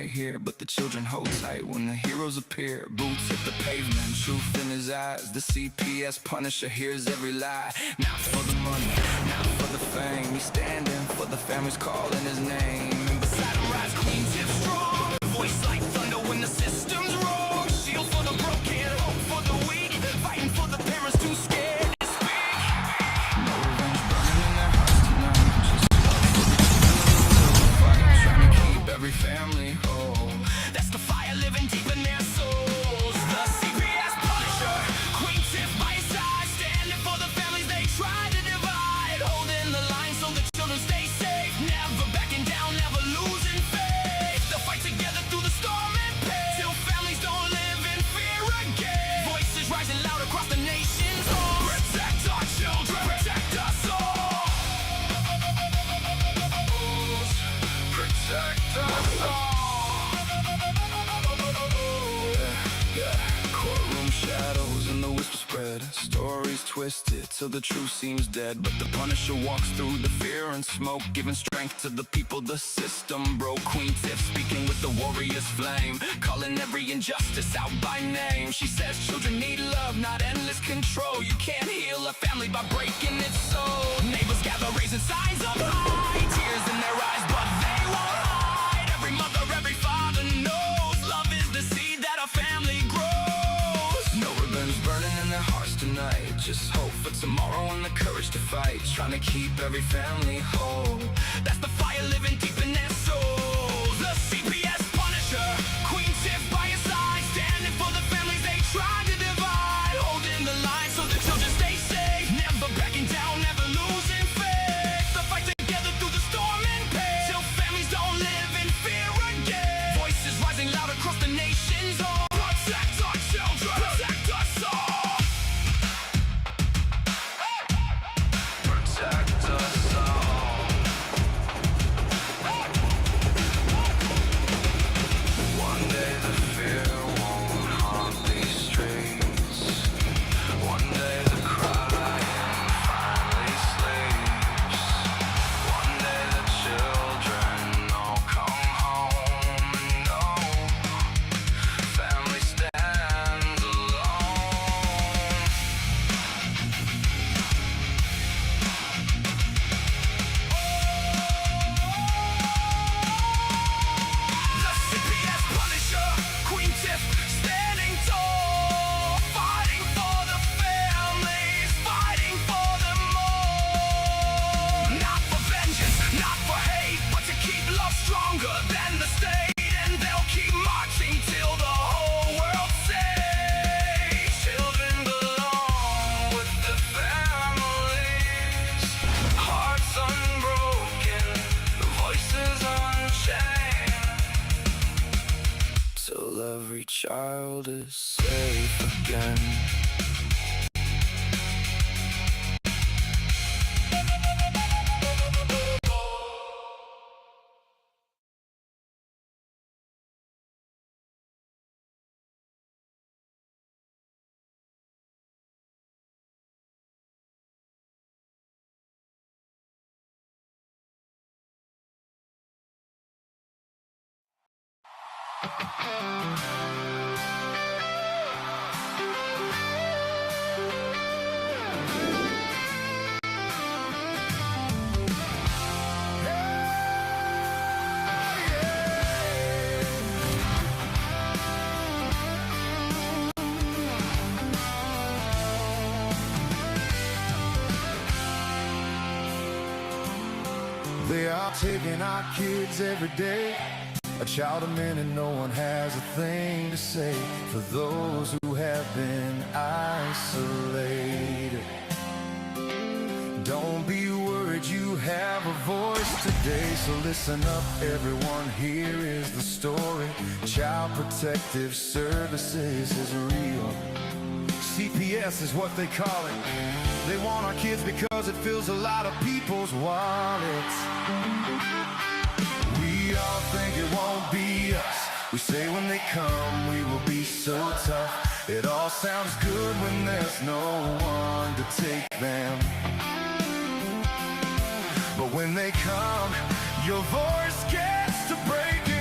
here, but the children hold tight when the heroes appear. Boots hit the pavement, truth in his eyes. The CPS Punisher hears every lie. Not for the money, not for the fame. He's standing for the families calling his name. And beside him rides Queen Tiff strong, voice like thunder when the system's wrong. Shield for the broken, hope for the weak, fighting for the parents too scared to speak. No revenge burning in their hearts tonight. Just fight, trying to keep every family whole. That's the fire living deep in their souls. The CPS Punisher, Queen Tiff by his side, standing for the families they try to divide, holding the line so the children stay safe, never backing down, never losing faith. They'll fight together through the storm and pain, till families don't live in fear again. Voices rising loud across the nation's home. Protect our children, protect us all. Protect us all. Courtroom shadows and the whisper spread. Stories twisted till the truth seems dead. But the Punisher walks through the fear and smoke, giving strength to the people the system broke. Queen Tiff speaking with the warrior's flame, calling every injustice out by name. She says children need love, not endless control. You can't heal a family by breaking its soul. Neighbors gather raising signs up high, tears in their eyes but they won't hide. Every mother, every father knows love is the seed that a family grows. No revenge burning in their hearts tonight, just hope for tomorrow and the courage to fight, trying to keep every family whole. That's the fire living deep in their souls. The CPS Punisher, Queen Tiff by his side, standing for the families they try to divide, holding the line so the children stay safe, never backing down, never losing faith. They'll fight together through the storm and pain, till families don't live in fear again. Voices rising loud across the nation's home. Protect our children, protect us all. Protect us all. One day the fear won't haunt these streets. One day the crying finally sleeps. One day the children all come home and know family stands alone. The CPS Punisher, Queen Tiff standing tall, fighting for the families, fighting for them all. Not for vengeance, not for hate, but to keep love stronger than the state. And they'll keep marching till the whole world says children belong with the families. Hearts unbroken, voices unchained, till every child is safe again. They are taking our kids every day. A child a minute, no one has a thing to say for those who have been isolated. Don't be worried, you have a voice today. So listen up, everyone, here is the story. Child Protective Services is real. CPS is what they call it. They want our kids because it fills a lot of people's wallets. We all think it won't be us. We say when they come we will be so tough. It all sounds good when there's no one to take them. But when they come, your voice gets to breaking.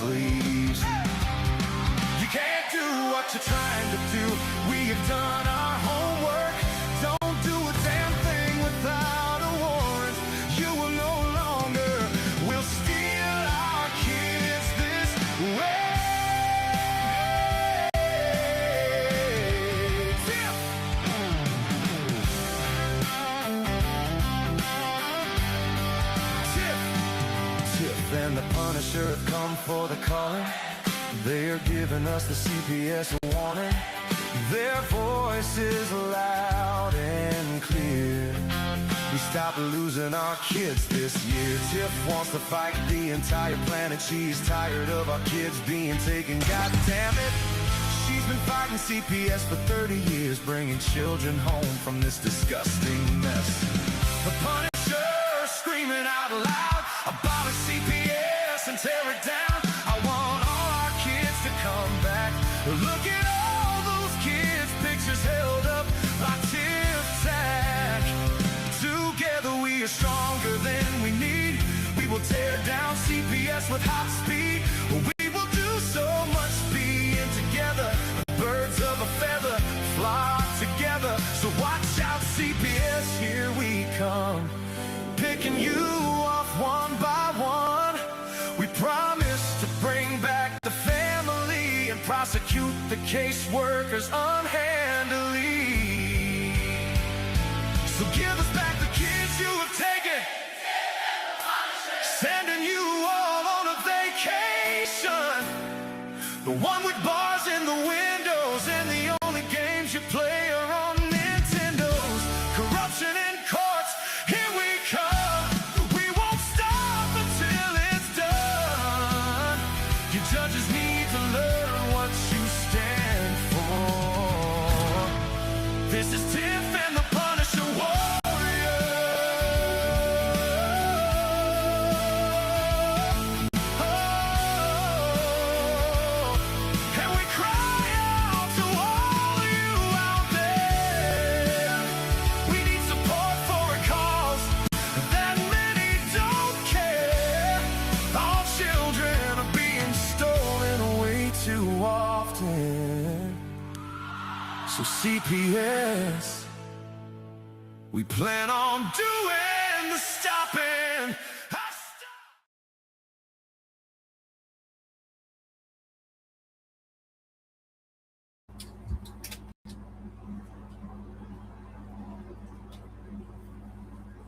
please. You can't do what you're trying to do. We have done our homework. Don't do a damn thing without a warrant. You will no longer will steal our kids this way. Tiff and the Punisher have come for the calling. They are giving us the CPS warning. Their voice is loud and clear. We stop losing our kids this year. Tiff wants to fight the entire planet. She's tired of our kids being taken. God damn it. She's been fighting CPS for 30 years, bringing children home from this disgusting mess. The Punisher screaming out loud, abolish CPS and tear it down. I want all our kids to come back. Look at all those kids' pictures held up by Tiff Tack. Together we are stronger than we need. We will tear down CPS with hot speed. We will do so much being together. Birds of a feather flock together. So watch out, CPS, here we come. Picking you off one by one. We promise to bring back the family and prosecute the caseworkers unhandily. So give us back the kids you have taken. Sending you all on a vacation. The one with bars in the windows and the only games you play are on Nintendos. Corruption in courts, here we come. We won't stop until it's done. Your judges need to learn what you stand for. This is Tiff and the Punisher Warrior. And we cry out to all you out there. We need support for a cause that many don't care. Our children are being stolen way too often. So CPS, we plan on doing the stopping.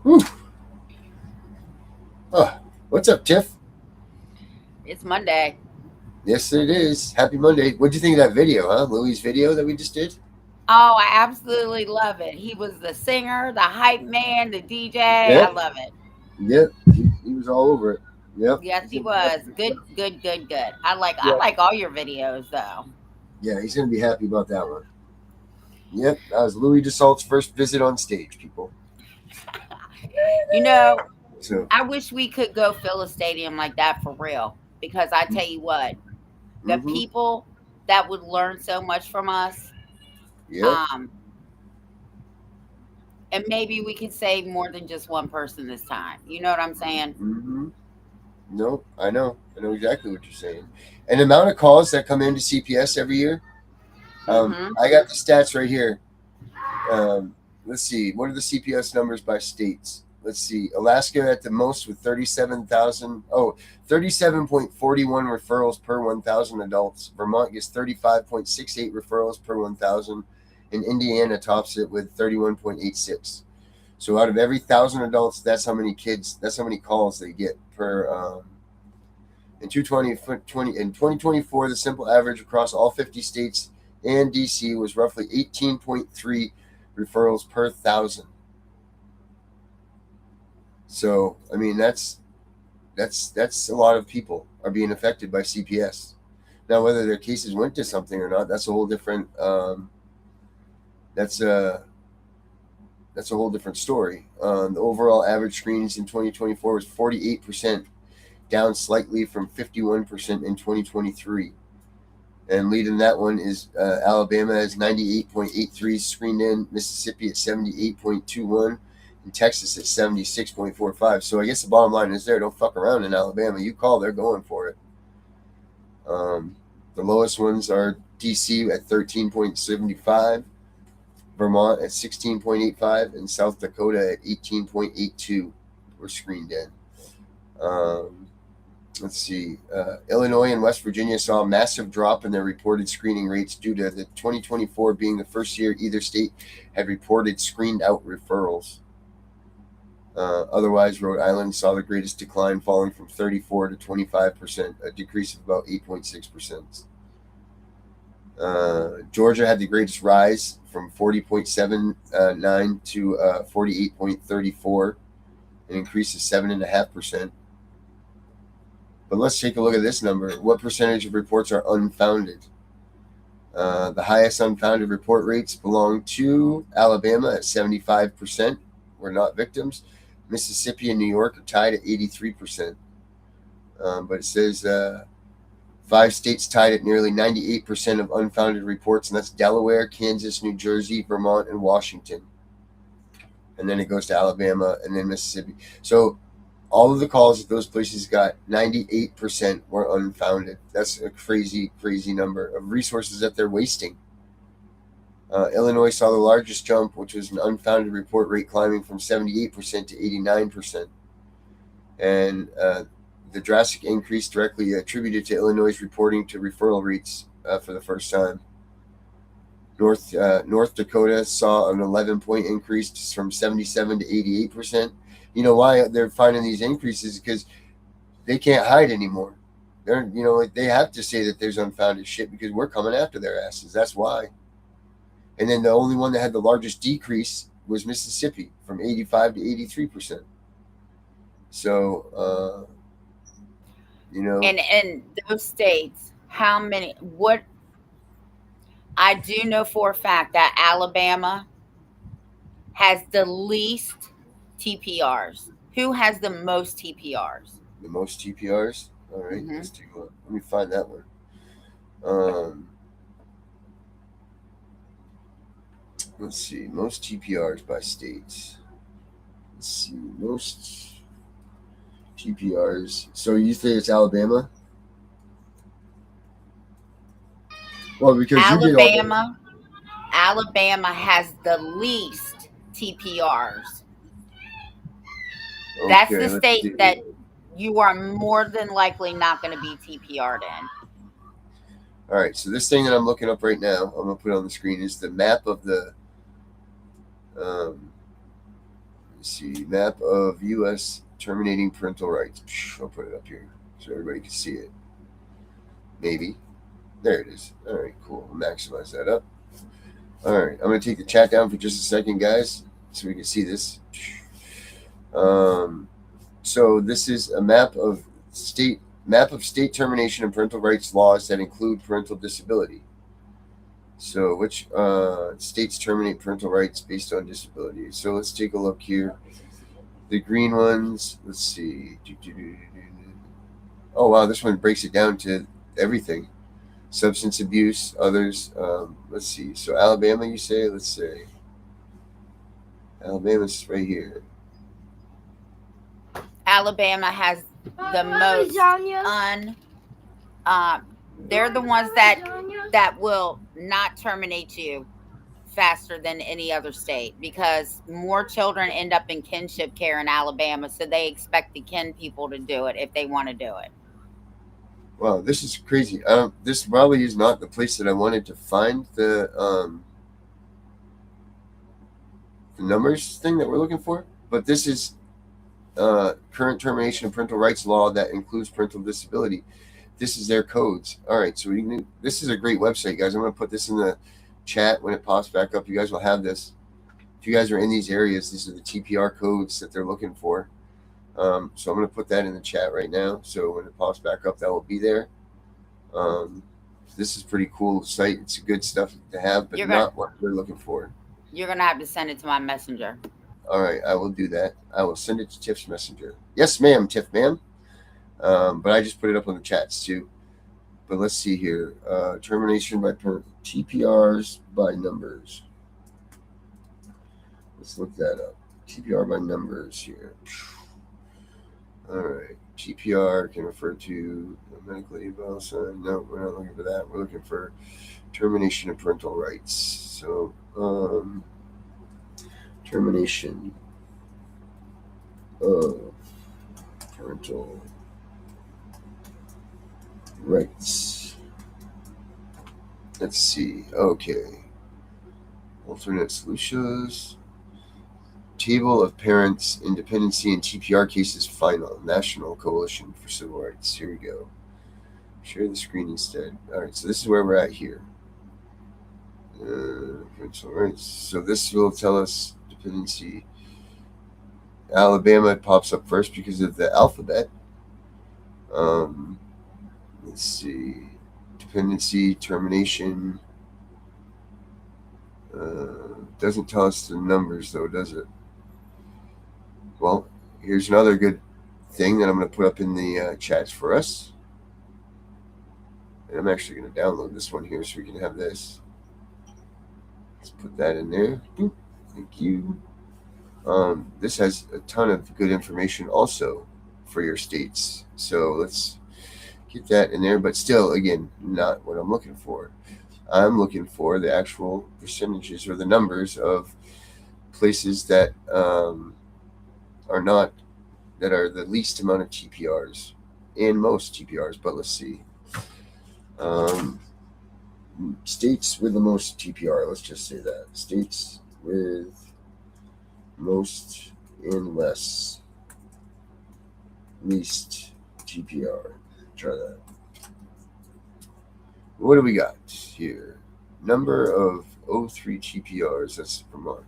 Whew. Oh, what's up, Tiff? It's Monday. Yes, it is. Happy Monday. What'd you think of that video, huh? Louis' video that we just did? Oh, I absolutely love it. He was the singer, the hype man, the DJ. Yep. I love it. Yep. He was all over it. Yep. Yes, he was. Good. I like all your videos though. Yeah, he's going to be happy about that one. Yep. That was Louis DeSalt's first visit on stage, people. You know, So, I wish we could go fill a stadium like that for real. Because I tell you what, the mhm. people that would learn so much from us, Yep. and maybe we can save more than just one person this time. You know what I'm saying? Mm-hmm. No, I know. I know exactly what you're saying. And the amount of calls that come into CPS every year, Mhm. I got the stats right here. Let's see. What are the CPS numbers by states? Let's see. Alaska at the most with 37,000. Oh, 37.41 referrals per 1,000 adults. Vermont gets 35.68 referrals per 1,000. And Indiana tops it with 31.86. So out of every 1,000 adults, that's how many calls they get per. In 2024, the simple average across all 50 states and DC was roughly 18.3 referrals per 1,000. So, I mean, that's a lot of people are being affected by CPS. Now, whether their cases went to something or not, that's a whole different. That's a whole different story. The overall average screenings in 2024 was 48%, down slightly from 51% in 2023. And leading that one is Alabama has 98.83 screened in, Mississippi at 78.21, and Texas at 76.45. So I guess the bottom line is don't fuck around in Alabama. You call, they're going for it. The lowest ones are DC at 13.75, Vermont at 16.85, and South Dakota at 18.82 were screened in. Let's see. Illinois and West Virginia saw a massive drop in their reported screening rates due to the 2024 being the first year either state had reported screened out referrals. Otherwise, Rhode Island saw the greatest decline, falling from 34 to 25%, a decrease of about 8.6%. Georgia had the greatest rise from 40.79 to 48.34, an increase of 7.5%. But let's take a look at this number. What percentage of reports are unfounded? The highest unfounded report rates belong to Alabama at 75%, were not victims. Mississippi and New York are tied at 83%. But it says 5 states tied at nearly 98% of unfounded reports, and that's Delaware, Kansas, New Jersey, Vermont, and Washington. And then it goes to Alabama and then Mississippi. So all of the calls that those places got, 98% were unfounded. That's a crazy, crazy number of resources that they're wasting. Illinois saw the largest jump, which was an unfounded report rate climbing from 78% to 89%. And the drastic increase directly attributed to Illinois' reporting to referral rates for the first time. North Dakota saw an 11-point increase from 77 to 88%. You know why they're finding these increases? Because they can't hide anymore. They have to say that there's unfounded shit because we're coming after their asses. That's why. And then the only one that had the largest decrease was Mississippi, from 85 to 83%. So, And in those states, how many? What? I do know for a fact that Alabama has the least TPRs. Who has the most TPRs? The most TPRs? All right, let's take a look. Let me find that one. Let's see, most TPRs by states. Let's see, most TPRs. So you think it's Alabama? Well, because Alabama has the least TPRs. Okay, That's the state that you are more than likely not going to be TPR'd in. All right, so this thing that I'm looking up right now, I'm going to put on the screen, is the map of the, let's see, map of U.S. terminating parental rights. I'll put it up here so everybody can see it. Maybe. There it is. All right, cool. I'll maximize that up. All right, I'm going to take the chat down for just a second, guys, so we can see this. So this is a map of state termination and parental rights laws that include parental disability. So which states terminate parental rights based on disability? So let's take a look here. The green ones, let's see. Oh, wow, this one breaks it down to everything. Substance abuse, others. Let's see. So Alabama, you say? Let's say. Alabama's right here. Alabama has the most they're the ones that will not terminate you faster than any other state, because more children end up in kinship care in Alabama, so they expect the kin people to do it if they want to do it. Wow, this is crazy. This probably is not the place that I wanted to find the numbers thing that we're looking for, but this is current termination of parental rights law that includes parental disability. This is their codes. All right, so this is a great website, guys. I'm going to put this in the chat when it pops back up. You guys will have this. If you guys are in these areas, these are the TPR codes that they're looking for. So I'm going to put that in the chat right now. So when it pops back up, that will be there. This is pretty cool site. It's good stuff to have, but not what we're looking for. You're going to have to send it to my messenger. All right, I will do that. I will send it to Tiff's messenger. Yes, ma'am, Tiff, ma'am. But I just put it up on the chats too. But let's see here. Termination by TPRs by numbers. Let's look that up. TPR by numbers here. All right. TPR can refer to medically well. So no, we're not looking for that. We're looking for termination of parental rights. So termination of parental rights. Let's see. Okay. Alternate solutions. Table of Parents, Independency, and TPR Cases Final. National Coalition for Civil Rights. Here we go. Share the screen instead. Alright, so this is where we're at here. Parental rights. So this will tell us dependency. Alabama pops up first because of the alphabet. Let's see. Dependency, termination. Doesn't tell us the numbers though, does it? Well, here's another good thing that I'm going to put up in the chats for us. And I'm actually going to download this one here so we can have this. Let's put that in there. Boop. Thank you. This has a ton of good information also for your states. So let's get that in there. But still, again, not what I'm looking for. I'm looking for the actual percentages or the numbers of places that are the least amount of TPRs and most TPRs. But let's see. States with the most TPR, let's just say that. States with most and least TPR. Try that. What do we got here? Number of 03 TPRs, that's Vermont.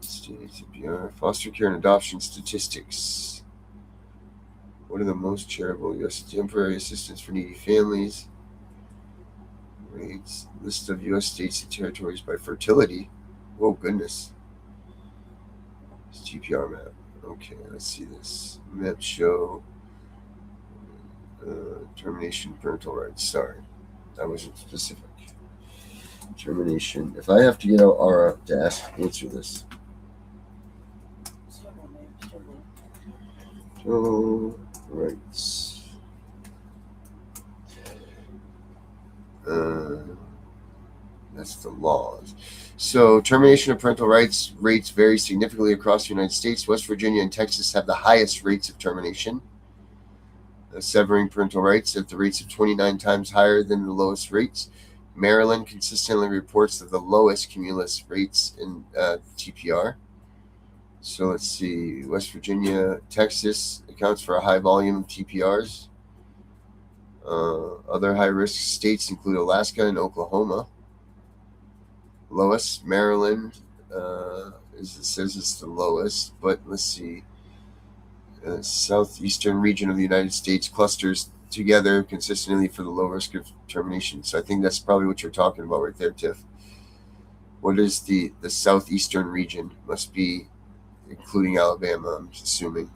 State TPR, foster care and adoption statistics. What are the most charitable U.S. temporary assistance for needy families? Rates. List of U.S. states and territories by fertility. Whoa, goodness. It's TPR map. Okay, let's see this. Map show termination parental rights. Sorry, that wasn't specific. Termination. If I have to get out Aura to answer this. Parental rights. That's the laws. So termination of parental rights rates vary significantly across the United States. West Virginia and Texas have the highest rates of termination. Severing parental rights at the rates of 29 times higher than the lowest rates. Maryland consistently reports the lowest cumulus rates in TPR. So let's see. West Virginia, Texas accounts for a high volume of TPRs. Other high-risk states include Alaska and Oklahoma. Lowest, Maryland, it says it's the lowest, but let's see. Southeastern region of the United States clusters together consistently for the low risk of termination. So I think that's probably what you're talking about right there, Tiff. What is the southeastern region? Must be including Alabama, I'm assuming.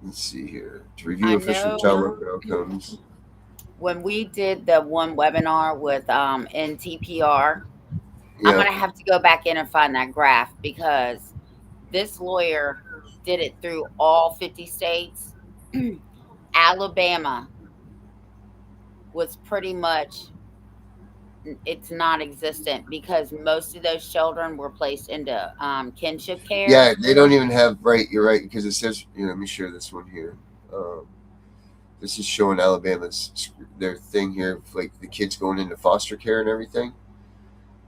Let's see here. To review official child welfare outcomes. When we did the one webinar with NTPR, I'm going to have to go back in and find that graph because this lawyer did it through all 50 states. Alabama was pretty much, it's non-existent because most of those children were placed into kinship care. Yeah, they don't even have, right, you're right, because it says, let me share this one here. This is showing Alabama's, their thing here, like the kids going into foster care and everything.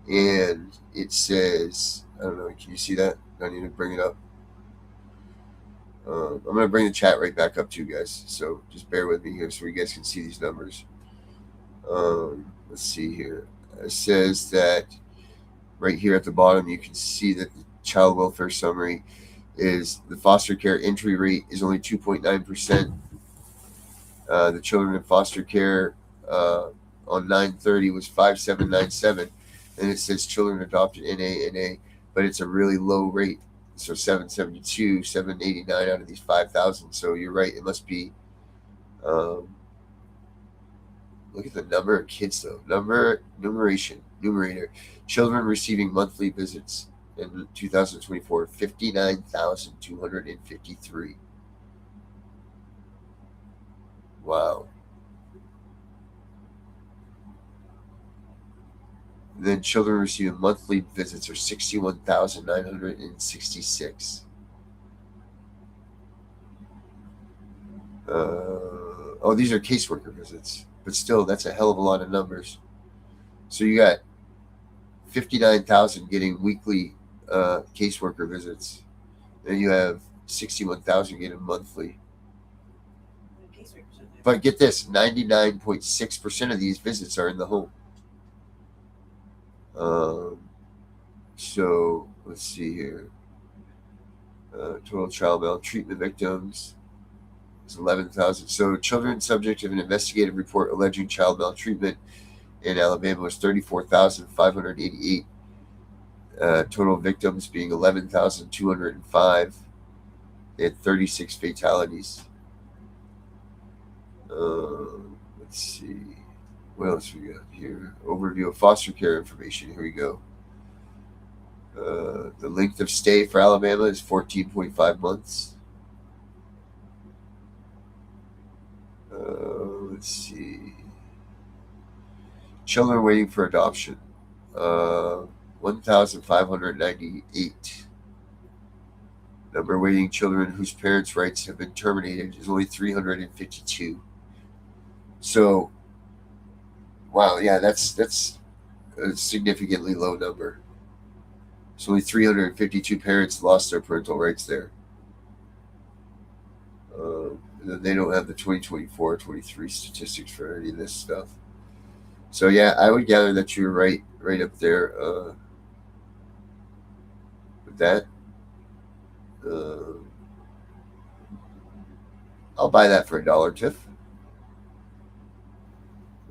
And it says, I don't know, can you see that? I need to bring it up. I'm going to bring the chat right back up to you guys. So just bear with me here so you guys can see these numbers. Let's see here. It says that right here at the bottom, you can see that the child welfare summary is the foster care entry rate is only 2.9%. The children in foster care on 9/30 was 5,797. And it says children adopted NA, but it's a really low rate. So 772, 789 out of these 5,000. So you're right. It must be, look at the number of kids though. Numerator. Children receiving monthly visits. In 2024, 59,253. Wow. And then children receiving monthly visits are 61,966. Oh, these are caseworker visits, but still, that's a hell of a lot of numbers. So you got 59,000 getting weekly caseworker visits. Then you have 61,000 getting monthly. But get this, 99.6% of these visits are in the home. So let's see here. Total child maltreatment victims is 11,000. So children subject of an investigative report alleging child maltreatment in Alabama was 34,588. Total victims being 11,205. They had 36 fatalities. Let's see. What else we got here? Overview of foster care information. Here we go. The length of stay for Alabama is 14.5 months. Let's see. Children waiting for adoption. 1,598. Number of waiting children whose parents' rights have been terminated is only 352. So, wow, yeah, that's a significantly low number. So only 352 parents lost their parental rights there. And then they don't have the 2024-23 statistics for any of this stuff. So yeah, I would gather that you're right up there with that. I'll buy that for $1, Tiff.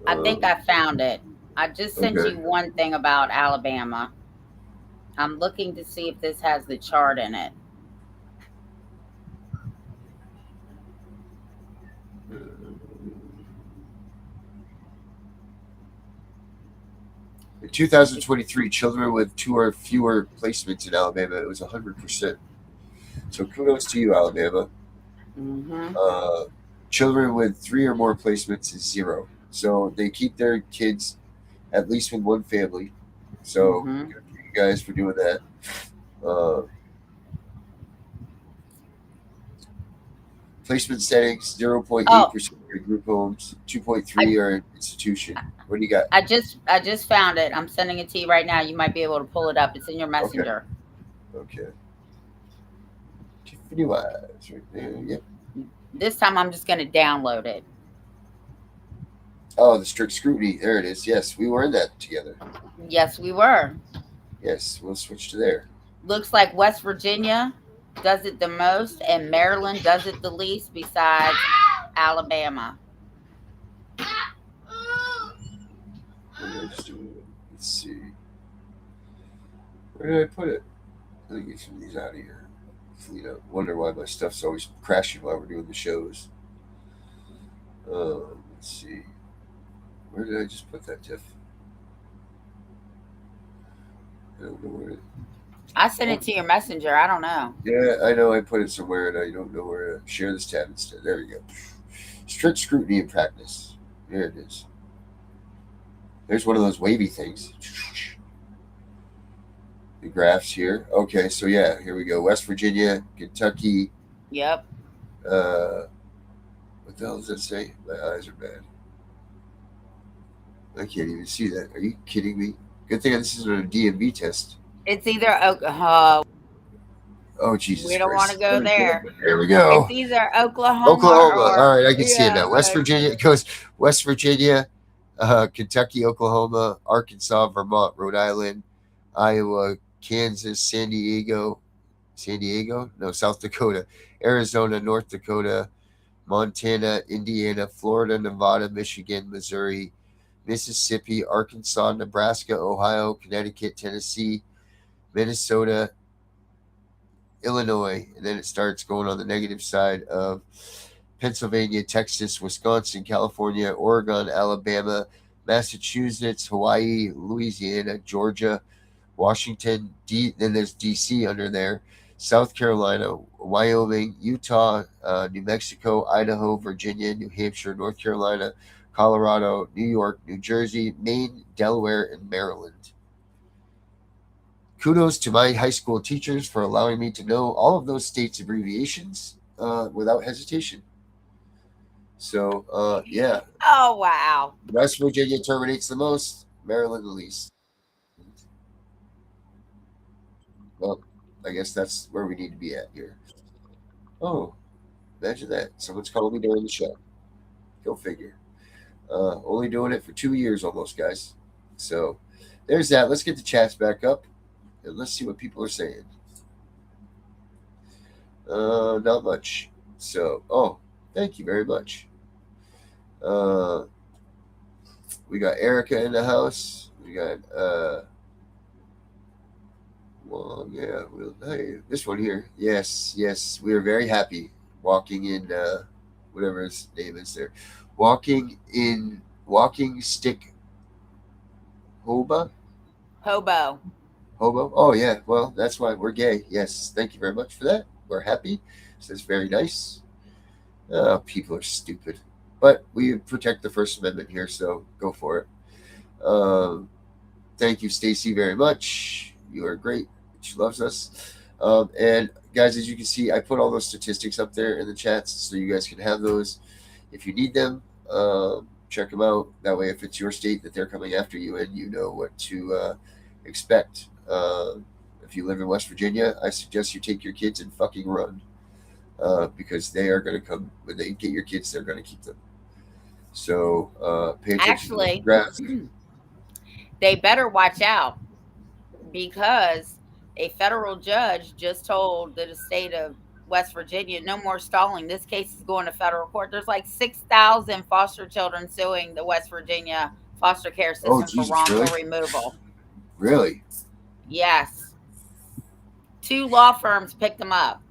I think I found it. I just sent Okay. you one thing about Alabama. I'm looking to see if this has the chart in it. In 2023, children with 2 or fewer placements in Alabama, it was 100%. So kudos to you, Alabama. Mm-hmm. Children with 3 or more placements is 0. So they keep their kids at least with one family. So good for you guys for doing that. Placement settings, 0.8% are in group homes, 2.3 are in institution. What do you got? I just found it. I'm sending it to you right now. You might be able to pull it up. It's in your messenger. Okay. Tiffany Wise right there. Yep. This time I'm just going to download it. Oh, the strict scrutiny. There it is. Yes, we were in that together. Yes, we were. Yes, we'll switch to there. Looks like West Virginia does it the most and Maryland does it the least besides Alabama. Let's see. Where did I put it? Let me get some of these out of here. You know, wonder why my stuff's always crashing while we're doing the shows. Let's see. Where did I just put that, Tiff? I don't know where. I sent it to your messenger. I don't know. Yeah, I know I put it somewhere and I don't know where to share this tab instead. There we go. Strict scrutiny in practice. There it is. There's one of those wavy things. The graphs here. Okay, so yeah, here we go. West Virginia, Kentucky. Yep. What the hell does that say? My eyes are bad. I can't even see that. Are you kidding me? Good thing this isn't a DMV test. It's either Oklahoma. Oh, Jesus We don't want to go there. There we go. It's either Oklahoma. Oklahoma. All right, I can see it now. West Virginia. It goes West Virginia, Kentucky, Oklahoma, Arkansas, Vermont, Rhode Island, Iowa, Kansas, San Diego? No, South Dakota, Arizona, North Dakota, Montana, Indiana, Florida, Nevada, Michigan, Missouri, Mississippi, Arkansas, Nebraska, Ohio, Connecticut, Tennessee, Minnesota, Illinois, and then it starts going on the negative side of Pennsylvania, Texas, Wisconsin, California, Oregon, Alabama, Massachusetts, Hawaii, Louisiana, Georgia, Washington, then there's DC under there, South Carolina, Wyoming, Utah, New Mexico, Idaho, Virginia, New Hampshire, North Carolina, Colorado, New York, New Jersey, Maine, Delaware, and Maryland. Kudos to my high school teachers for allowing me to know all of those states' abbreviations without hesitation. So, yeah. Oh, wow. West Virginia terminates the most, Maryland the least. Well, I guess that's where we need to be at here. Oh, imagine that. Someone's calling me during the show. Go figure. Only doing it for 2 years almost, guys. So there's that. Let's get the chats back up and let's see what people are saying. Not much. So, thank you very much. We got Erica in the house. We got hey, this one here. Yes, we are very happy walking in whatever his name is there. Walking stick hobo. Oh yeah, well that's why we're gay. Yes, thank you very much for that. We're happy. So that's very nice. People are stupid, but we protect the First Amendment here, so go for it. Thank you, Stacy, very much. You are great. She loves us. And guys, as you can see, I put all those statistics up there in the chats, so you guys can have those if you need them. Check them out. That way, if it's your state that they're coming after you, and you know what to expect. If you live in West Virginia, I suggest you take your kids and fucking run, because they are going to come when they get your kids. They're going to keep them. So pay attention. Actually, they better watch out, because a federal judge just told the state of West Virginia, no more stalling. This case is going to federal court. There's like 6,000 foster children suing the West Virginia foster care system for wrongful removal. Really? Yes. 2 law firms picked them up.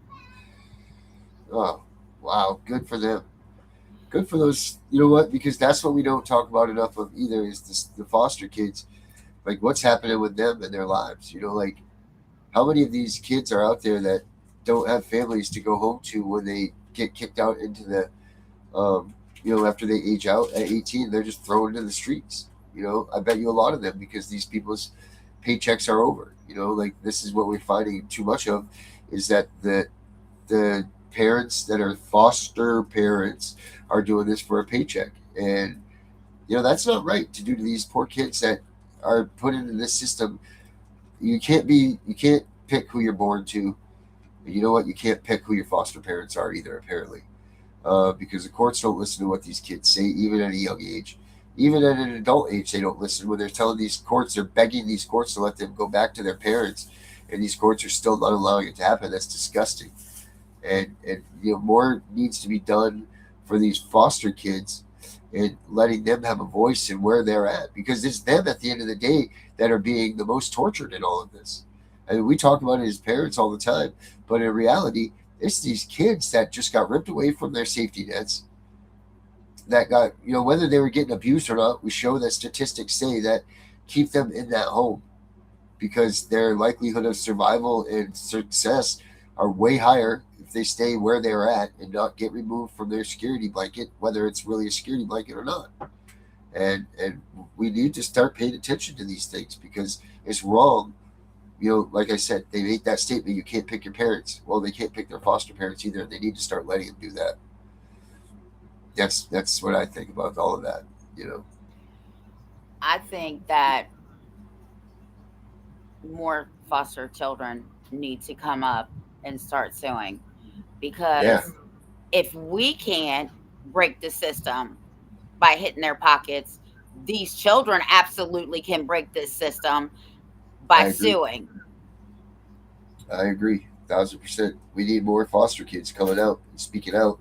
Oh, wow. Good for them. Good for those. You know what? Because that's what we don't talk about enough of either, is the foster kids. Like, what's happening with them in their lives? You know, like, how many of these kids are out there that don't have families to go home to when they get kicked out into the, after they age out at 18, they're just thrown into the streets. You know, I bet you a lot of them, because these people's paychecks are over. You know, like, this is what we're finding too much of, is that the parents that are foster parents are doing this for a paycheck. And, that's not right to do to these poor kids that are put into this system. You can't pick who you're born to. And you know what? You can't pick who your foster parents are either, apparently. Because the courts don't listen to what these kids say, even at a young age. Even at an adult age, they don't listen. When they're telling these courts, they're begging these courts to let them go back to their parents, and these courts are still not allowing it to happen. That's disgusting. And more needs to be done for these foster kids, and letting them have a voice in where they're at, because it's them at the end of the day that are being the most tortured in all of this. I mean, we talk about it as parents all the time, but in reality, it's these kids that just got ripped away from their safety nets, that got, whether they were getting abused or not, we show that statistics say that keep them in that home, because their likelihood of survival and success are way higher if they stay where they're at and not get removed from their security blanket, whether it's really a security blanket or not. And we need to start paying attention to these things, because it's wrong. Like I said, they made that statement, you can't pick your parents. Well, they can't pick their foster parents either. They need to start letting them do that. That's what I think about all of that. I think that more foster children need to come up and start suing, because if we can't break the system by hitting their pockets, these children absolutely can break this system by suing. I agree, 1,000%. We need more foster kids coming out and speaking out,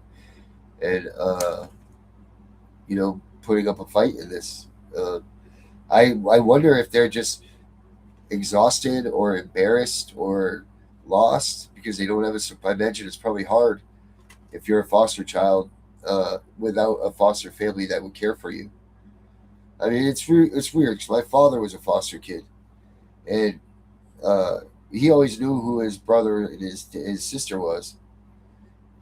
and putting up a fight in this. I wonder if they're just exhausted or embarrassed or lost because they don't have I imagine it's probably hard if you're a foster child without a foster family that would care for you. I mean, it's weird. My father was a foster kid, and uh, he always knew who his brother and his sister was.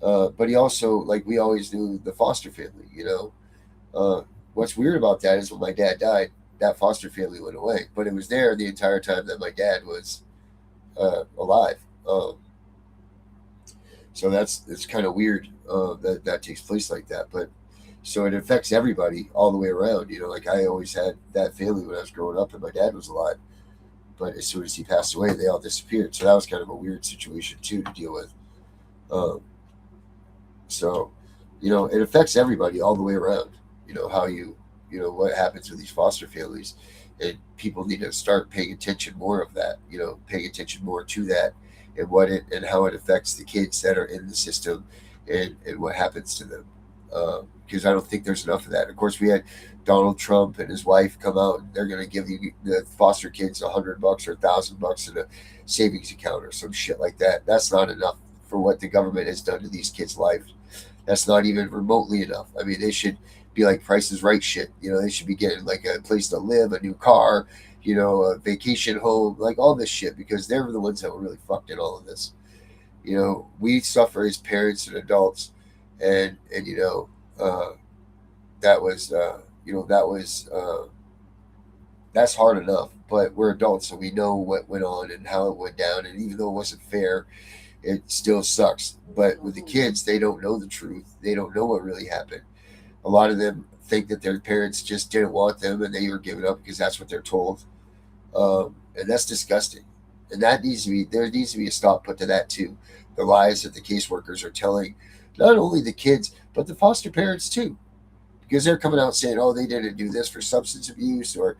But he also, like, we always knew the foster family. What's weird about that is when my dad died, that foster family went away, but it was there the entire time that my dad was alive. So it's kind of weird that takes place like that. But so it affects everybody all the way around. Like I always had that family when I was growing up, and my dad was alive. But as soon as he passed away, they all disappeared. So that was kind of a weird situation too to deal with. Um, so, it affects everybody all the way around. How what happens with these foster families, and people need to start paying attention more of that. Paying attention more to that, and and how it affects the kids that are in the system, and what happens to them. Because I don't think there's enough of that. Of course, we had Donald Trump and his wife come out, and they're going to give you the foster kids $100 or $1,000 in a savings account or some shit like that. That's not enough for what the government has done to these kids' lives. That's not even remotely enough. I mean, they should be like Price is Right shit. They should be getting like a place to live, a new car, a vacation home, like all this shit, because they're the ones that were really fucked in all of this. We suffer as parents and adults, and that was that's hard enough. But we're adults, so we know what went on and how it went down. And even though it wasn't fair, it still sucks. But with the kids, they don't know the truth. They don't know what really happened. A lot of them think that their parents just didn't want them and they were giving up because that's what they're told. And that's disgusting. And there needs to be a stop put to that too. The lies that the caseworkers are telling not only the kids, but the foster parents too. Because they're coming out saying, oh, they didn't do this for substance abuse, or,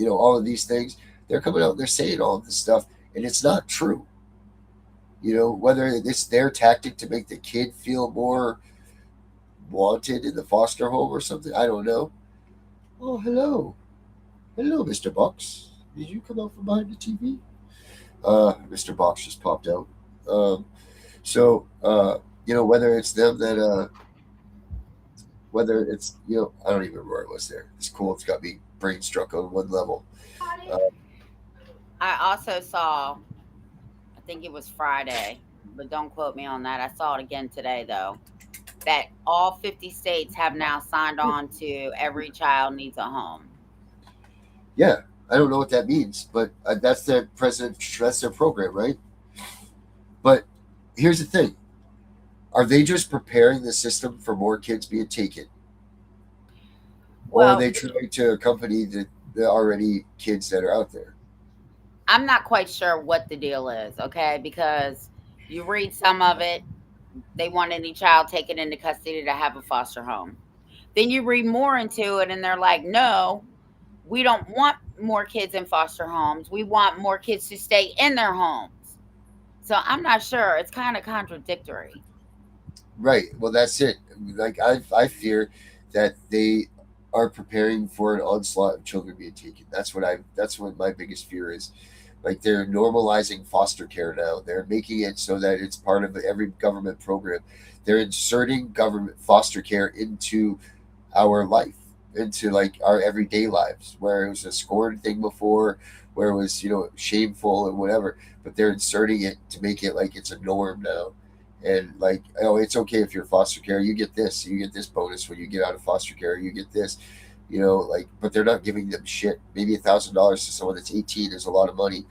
all of these things. They're coming out and they're saying all of this stuff, and it's not true. Whether it's their tactic to make the kid feel more wanted in the foster home or something, I don't know. Oh, hello. Hello, Mr. Box. Did you come out from behind the TV? Mr. Box just popped out. So, whether it's them whether it's, I don't even remember where it was there. It's cool. It's got me brain struck on one level. Uh, I also saw, I think it was Friday, but don't quote me on that. I saw it again today, though, that all 50 states have now signed on to every child needs a home. yeah, I don't know what that means, but that's their president. That's their program, right? But here's the thing: are they just preparing the system for more kids being taken, or are Well, they trying to accompany the already kids that are out there? I'm not quite sure what the deal is, okay? Because you read some of it, they want any child taken into custody to have a foster home. Then you read more into it, and they're like, no, we don't want more kids in foster homes. We want more kids to stay in their homes. So I'm not sure. It's kind of contradictory. Right. Well, that's it. Like I fear that they are preparing for an onslaught of children being taken. That's what my biggest fear is. Like they're normalizing foster care now. They're making it so that it's part of every government program. They're inserting government foster care into our life, into like our everyday lives, where it was a scorned thing before, where it was, shameful and whatever. But they're inserting it to make it like it's a norm now. And like, oh, it's okay if you're foster care, you get this bonus when you get out of foster care, you get this, like, but they're not giving them shit. Maybe $1,000 to someone that's 18 is a lot of money,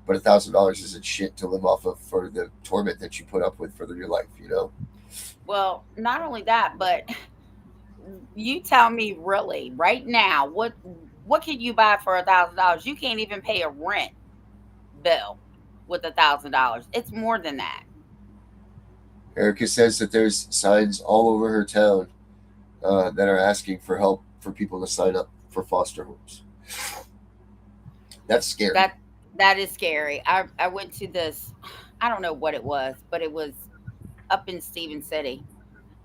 but $1,000 isn't shit to live off of for the torment that you put up with for your life. Well, not only that, but you tell me really right now, what can you buy for $1,000? You can't even pay a rent bill with $1,000. It's more than that. Erica says that there's signs all over her town that are asking for help for people to sign up for foster homes. That's scary. That is scary. I went to this, I don't know what it was, but it was up in Stephen City.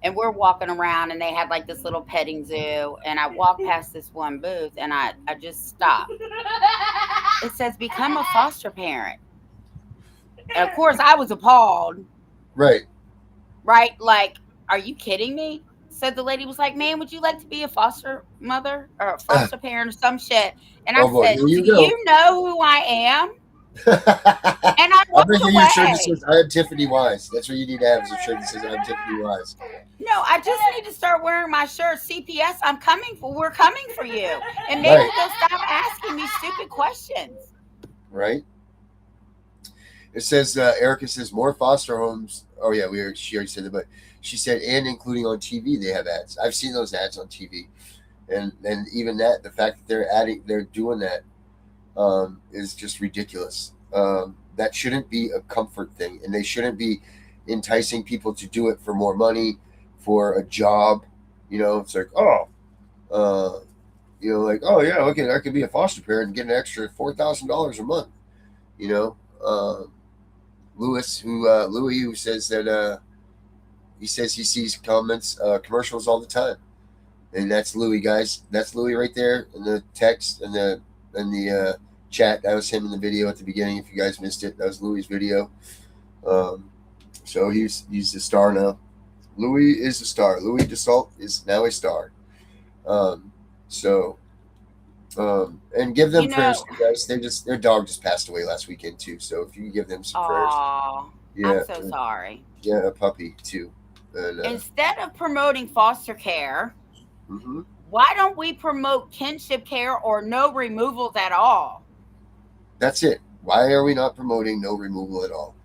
And we're walking around and they had like this little petting zoo. And I walked past this one booth and I just stopped. It says become a foster parent. And of course I was appalled. Right. Right? Like, are you kidding me? So the lady was like, "Man, would you like to be a foster mother or a foster parent or some shit?" And I Oh boy, said, here "Do you go. you know who I am?" And I I'll walked bring you a shirt that away. says "I'm Tiffany Wise." That's what you need to have, is a shirt that says "I'm Tiffany Wise." No, I just need to start wearing my shirt. CPS, I'm coming for. We're coming for you, and maybe Right, they'll stop asking me stupid questions. right. It says Erica says more foster homes. Oh yeah, she already said that, but she said, and including on TV, they have ads. I've seen those ads on TV, and even that, the fact that they're doing that is just ridiculous. That shouldn't be a comfort thing, and they shouldn't be enticing people to do it for more money, for a job. It's like, uh, like, oh yeah, okay, I could be a foster parent and get an extra $4,000 a month. You know, Louis, who says that he says he sees commercials all the time, and that's Louis, guys. That's Louis right there in the text and the chat. That was him in the video at the beginning. If you guys missed it, that was Louis' video. So he's the star now. Louis is a star. Louis DeSalt is now a star. So and give them You prayers, know, guys. Their dog just passed away last weekend too. So if you can give them some prayers, oh, I'm yeah, so sorry. yeah, a puppy too. And Instead of promoting foster care, mhm. why don't we promote kinship care or no removals at all? That's it. Why are we not promoting no removal at all?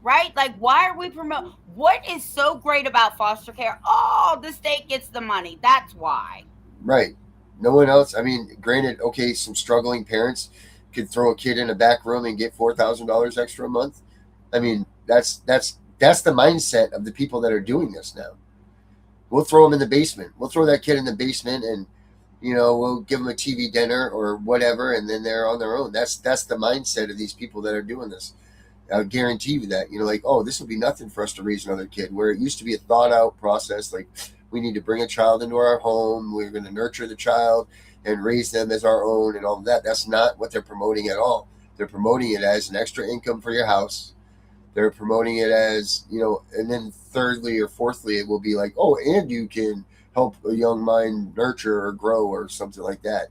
Right? Like, why are we promote? What is so great about foster care? Oh, the state gets the money. That's why. Right. No one else. I mean, granted, okay, some struggling parents could throw a kid in a back room and get $4,000 extra a month. I mean, that's the mindset of the people that are doing this now. We'll throw them in the basement. We'll throw that kid in the basement, and we'll give them a TV dinner or whatever, and then they're on their own. That's the mindset of these people that are doing this. I'll guarantee you that. Like, oh, this will be nothing for us to raise another kid. Where it used to be a thought out process, like we need to bring a child into our home. We're going to nurture the child and raise them as our own and all of that. That's not what they're promoting at all. They're promoting it as an extra income for your house. They're promoting it as, and then thirdly or fourthly, it will be like, oh, and you can help a young mind nurture or grow or something like that,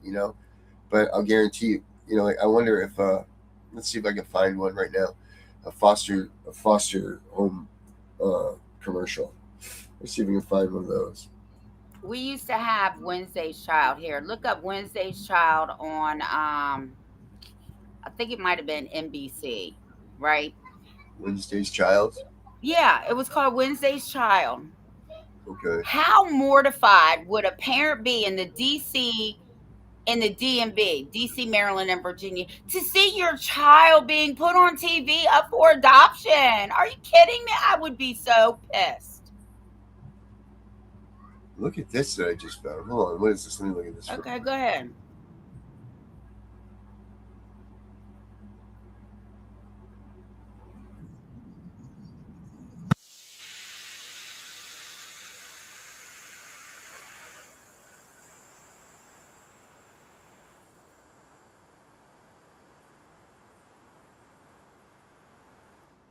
But I'll guarantee you, like, I wonder if, let's see if I can find one right now, a foster home commercial. Let's see if we can find one of those. We used to have Wednesday's Child here. Look up Wednesday's Child on I think it might have been NBC, right? Wednesday's Child. Yeah, it was called Wednesday's Child. Okay. How mortified would a parent be in the DMV, DC, Maryland, and Virginia, to see your child being put on TV up for adoption? Are you kidding me? I would be so pissed. Look at this that I just found. Hold on. What is this? Let me look at this. Okay, go ahead.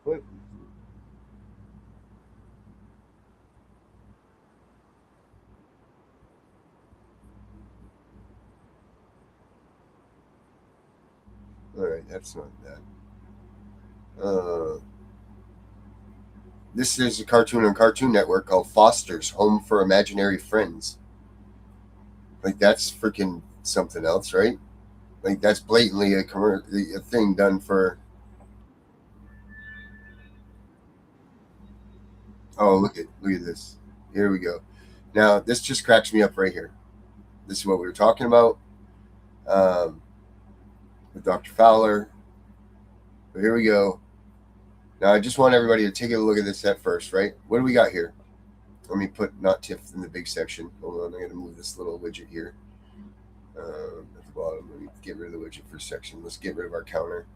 What? All right, that's not that. This is a cartoon on Cartoon Network called Foster's Home for Imaginary Friends. Like, that's freaking something else, right? Like, that's blatantly a thing done for. Oh, look at this. Here we go. Now, this just cracks me up right here. This is what we were talking about with Dr. Fowler. But here we go. Now, I just want everybody to take a look at this at first, right? What do we got here? Let me put not Tiff in the big section. Hold on, I'm going to move this little widget here at the bottom. Let me get rid of the widget for section. Let's get rid of our counter.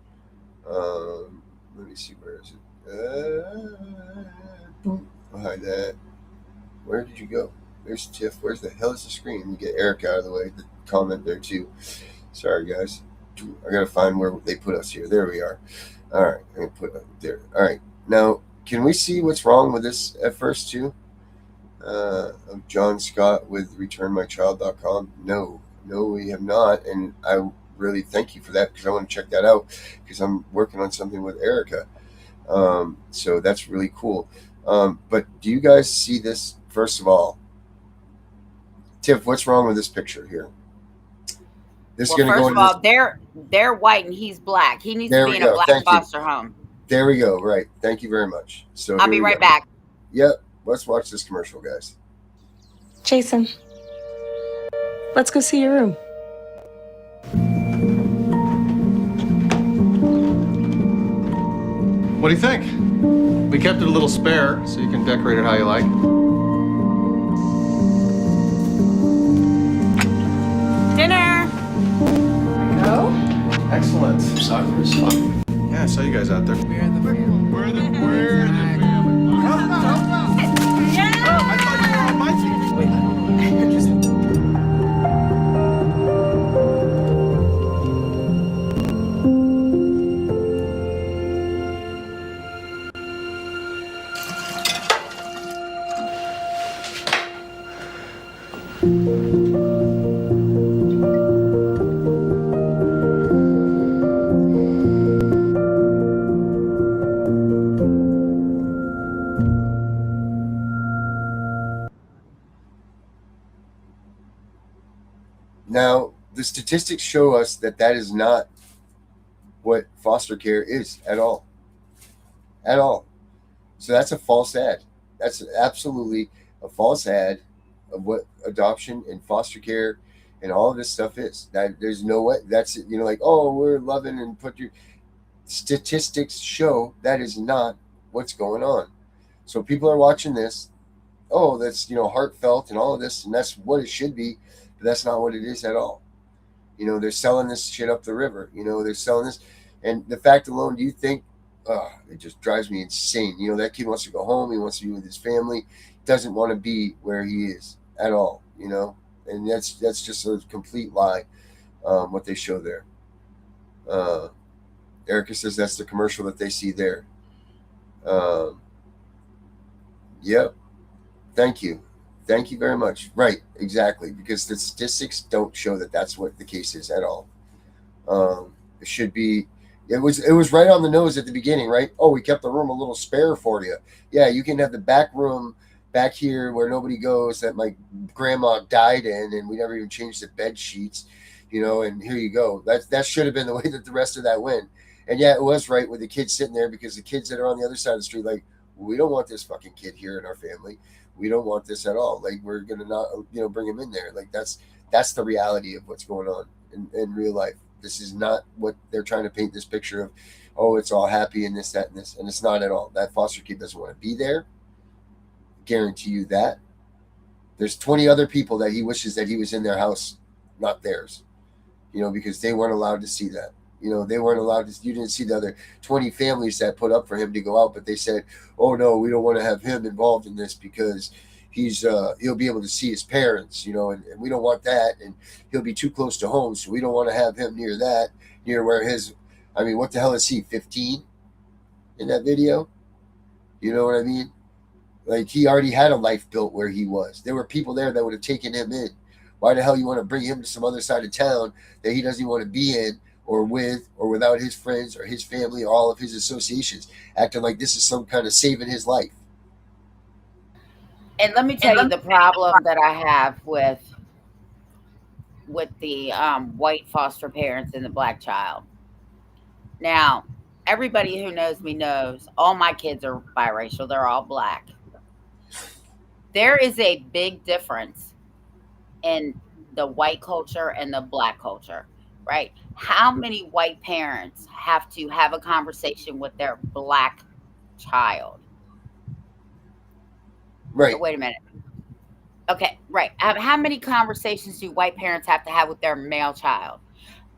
Let me see, where is it? Boom. I'll hide that. Where did you go? There's Tiff. Where's the hell is the screen? Let me get Eric out of the way. The comment there too. Sorry, guys. I gotta find where they put us here. There we are. All right, I'm gonna put it there. All right. Now, can we see what's wrong with this at first too? John Scott with returnmychild.com. No, we have not. And I really thank you for that, because I want to check that out, because I'm working on something with Erica. So that's really cool. But do you guys see this? First of all, Tiff, what's wrong with this picture here? This Well, is going to go first of into this. all, they're white and he's black. He needs to There be we in a go. black Thank you. foster home. There we go. Right. Thank you very much. So I'll here be we right go. back. Yep. Let's watch this commercial, guys. Jason, let's go see your room. What do you think? We kept it a little spare, so you can decorate it how you like. Dinner. Oh? Excellent. Soccer is fun. Yeah, I saw you guys out there. We're the family. We're the family. Yeah. Oh, I thought you were on my team. Wait, interesting. Now, the statistics show us that that is not what foster care is at all. At all. So that's a false ad. That's absolutely a false ad of what adoption and foster care and all of this stuff is. That there's no way. That's, like, oh, we're loving and put your statistics show that is not what's going on. So people are watching this. Oh, that's heartfelt and all of this, and that's what it should be, but that's not what it is at all. They're selling this shit up the river. They're selling this, and the fact alone, do you think? It just drives me insane. That kid wants to go home. He wants to be with his family. Doesn't want to be where he is at all. And that's just a complete lie. What they show there. Erica says that's the commercial that they see there. Yep. Thank you very much. Right, exactly, because the statistics don't show that that's what the case is at all. It should be. It was right on the nose at the beginning, right? Oh, we kept the room a little spare for you. Yeah, you can have the back room back here where nobody goes, that my grandma died in, and we never even changed the bed sheets, and here you go. That should have been the way that the rest of that went. And yeah, it was right with the kids sitting there, because the kids that are on the other side of the street, like, we don't want this fucking kid here in our family. We don't want this at all. Like, we're gonna not, bring him in there. Like, that's the reality of what's going on in real life. This is not what they're trying to paint this picture of. Oh, it's all happy and this, that, and this, and it's not at all. That foster kid doesn't want to be there. Guarantee you that. There's 20 other people that he wishes that he was in their house, not theirs. Because they weren't allowed to see that. They weren't allowed to. You didn't see the other 20 families that put up for him to go out, but they said, "Oh no, we don't want to have him involved in this because he'll be able to see his parents, and we don't want that, and he'll be too close to home, so we don't want to have him near where his. I mean, what the hell is he? 15 in that video? You know what I mean? Like, he already had a life built where he was. There were people there that would have taken him in. Why the hell you want to bring him to some other side of town that he doesn't even want to be in, or with, or without his friends or his family or all of his associations, acting like this is some kind of saving his life? And let me tell you the problem that I have with the white foster parents and the black child. Now, everybody who knows me knows all my kids are biracial. They're all black. There is a big difference in the white culture and the black culture, right? How many white parents have to have a conversation with their black child? Right. Wait a minute. Okay, right. How many conversations do white parents have to have with their male child?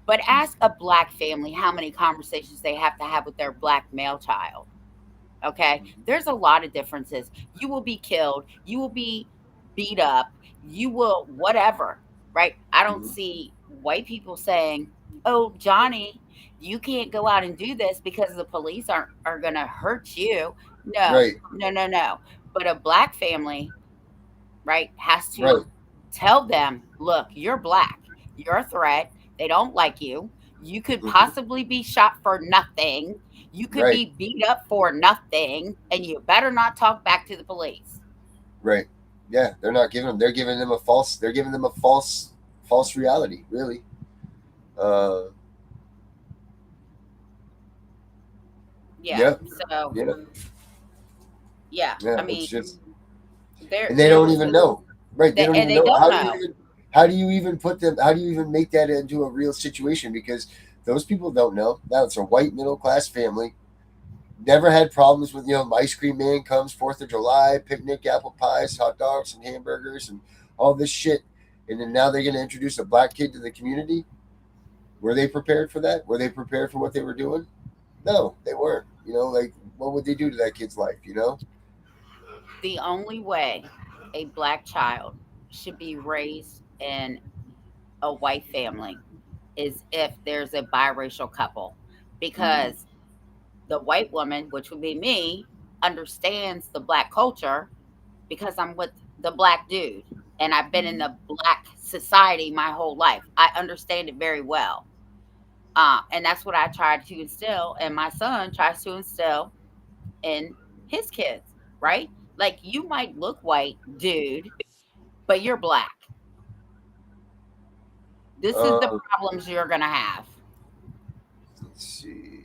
But ask a black family how many conversations they have to have with their black male child. Okay, there's a lot of differences. You will be killed. You will be beat up. You will whatever, right? I don't see white people saying, "Oh, Johnny, you can't go out and do this because the police are going to hurt you." No, Right. no. But a black family, right, has to Right. tell them, "Look, you're black. You're a threat. They don't like you. You could possibly be shot for nothing. You could Right. be beat up for nothing, and you better not talk back to the police. Right. Yeah, they're not giving them. They're giving them a false. They're giving them a false reality. Really. Yeah. Yeah. So Yeah. yeah, Yeah. I It's mean, just, there and they there don't was even know. Right. They don't and even they know. don't know. How do you even put them? How do you even make that into a real situation? Because those people don't know. Now it's a white middle class family. Never had problems with, ice cream man comes 4th of July, picnic, apple pies, hot dogs, and hamburgers, and all this shit. And then now they're going to introduce a black kid to the community. Were they prepared for that? Were they prepared for what they were doing? No, they weren't. Like, what would they do to that kid's life? The only way a black child should be raised in a white family is if there's a biracial couple, because the white woman, which would be me, understands the black culture because I'm with the black dude and I've been in the black society my whole life. I understand it very well. And that's what I tried to instill, and my son tries to instill in his kids, right? Like, you might look white, dude, but you're black. This is the Uh, problems you're going to have. let's see.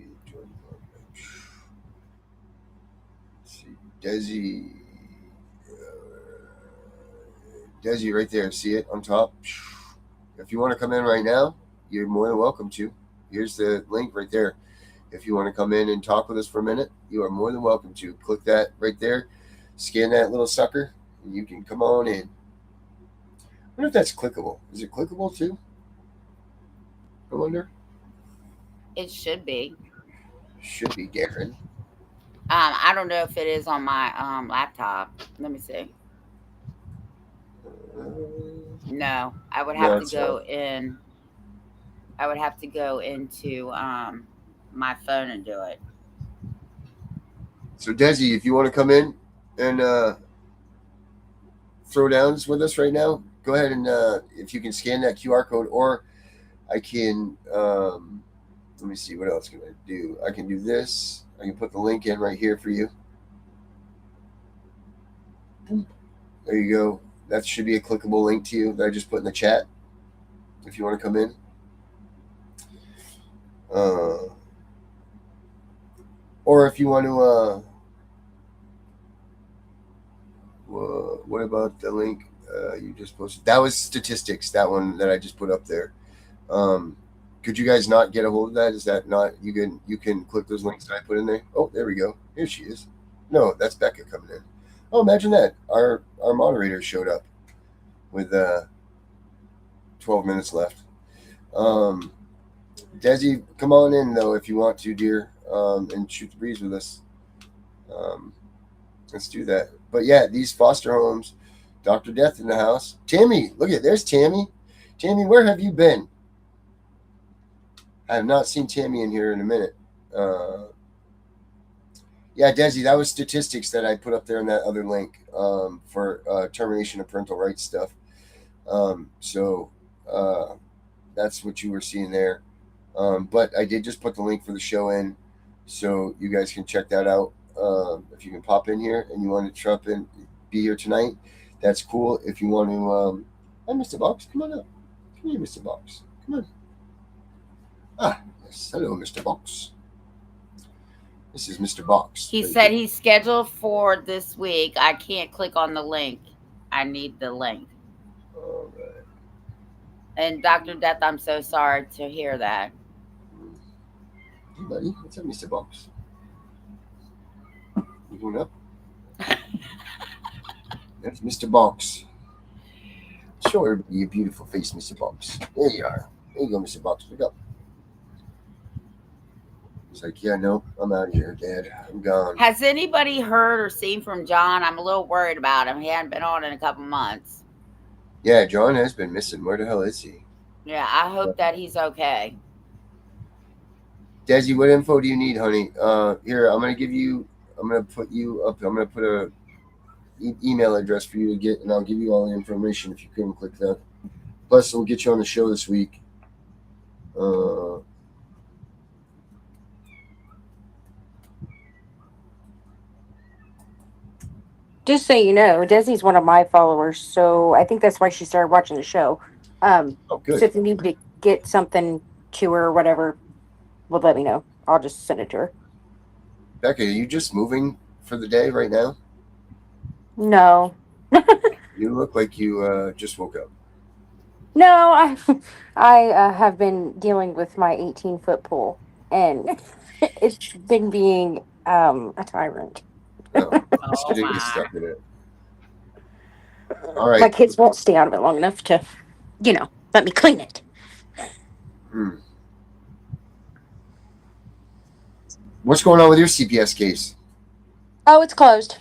Desi. Desi right there. See it on top? If you want to come in right now, you're more than welcome to. Here's the link right there. If you want to come in and talk with us for a minute, you are more than welcome to. Click that right there. Scan that little sucker, and you can come on in. I wonder if that's clickable. Is it clickable too? I wonder. It should be. Should be, Darren. I don't know if it is on my laptop. Let me see. No, I would have No, to it's go not. in. I would have to go into my phone and do it. So, Desi, if you want to come in and throw downs with us right now, go ahead and if you can scan that QR code, or I can. Let me see, what else can I do? I can do this. I can put the link in right here for you. There you go. That should be a clickable link to you that I just put in the chat if you want to come in. Or if you want to, what about the link you just posted? That was statistics, that one that I just put up there. Could you guys not get a hold of that? Is that not, you can click those links that I put in there? Oh, there we go. Here she is. No, that's Becca coming in. Oh, imagine that. Our moderator showed up with 12 minutes left. Desi, come on in though if you want to, dear, and shoot the breeze with us. Let's do that. But yeah, these foster homes, Dr. Death in the house. Tammy, look at, there's Tammy. Tammy, where have you been? I have not seen Tammy in here in a minute. Yeah, Desi, that was statistics that I put up there in that other link for termination of parental rights stuff. So that's what you were seeing there. But I did just put the link for the show in, so you guys can check that out. If you can pop in here and you want to jump in, be here tonight, that's cool. If you want to, hi, Mr. Box, come on up. Come here, Mr. Box. Come on. Ah, yes. Hello, Mr. Box. This is Mr. Box. He said he's scheduled for this week. I can't click on the link. I need the link. All right. And Dr. Death, I'm so sorry to hear that. Hey, buddy. What's up, Mr. Box? You going up? That's Mr. Box. Show everybody your beautiful face, Mr. Box. There you are. There you go, Mr. Box. Pick up. He's like, yeah, no, I'm out of here, Dad. I'm gone. Has anybody heard or seen from John? I'm a little worried about him. He hadn't been on in a couple months. Yeah, John has been missing. Where the hell is he? Yeah, I hope that he's okay. Desi, what info do you need, honey? Here, I'm gonna put you up. I'm gonna put a email address for you to get, and I'll give you all the information if you couldn't click that. Plus, we'll get you on the show this week. Just so you know, Desi's one of my followers, so I think that's why she started watching the show. Oh, good. So if you need to get something to her or whatever, well, let me know. I'll just send it to her. Becca, are you just moving for the day right now? No. You look like you just woke up. No, I have been dealing with my 18-foot pool, and it's been being a tyrant. Oh, Oh you didn't get my. stuck in it. All right. My kids won't stay out of it long enough to, let me clean it. What's going on with your CPS case? Oh, it's closed.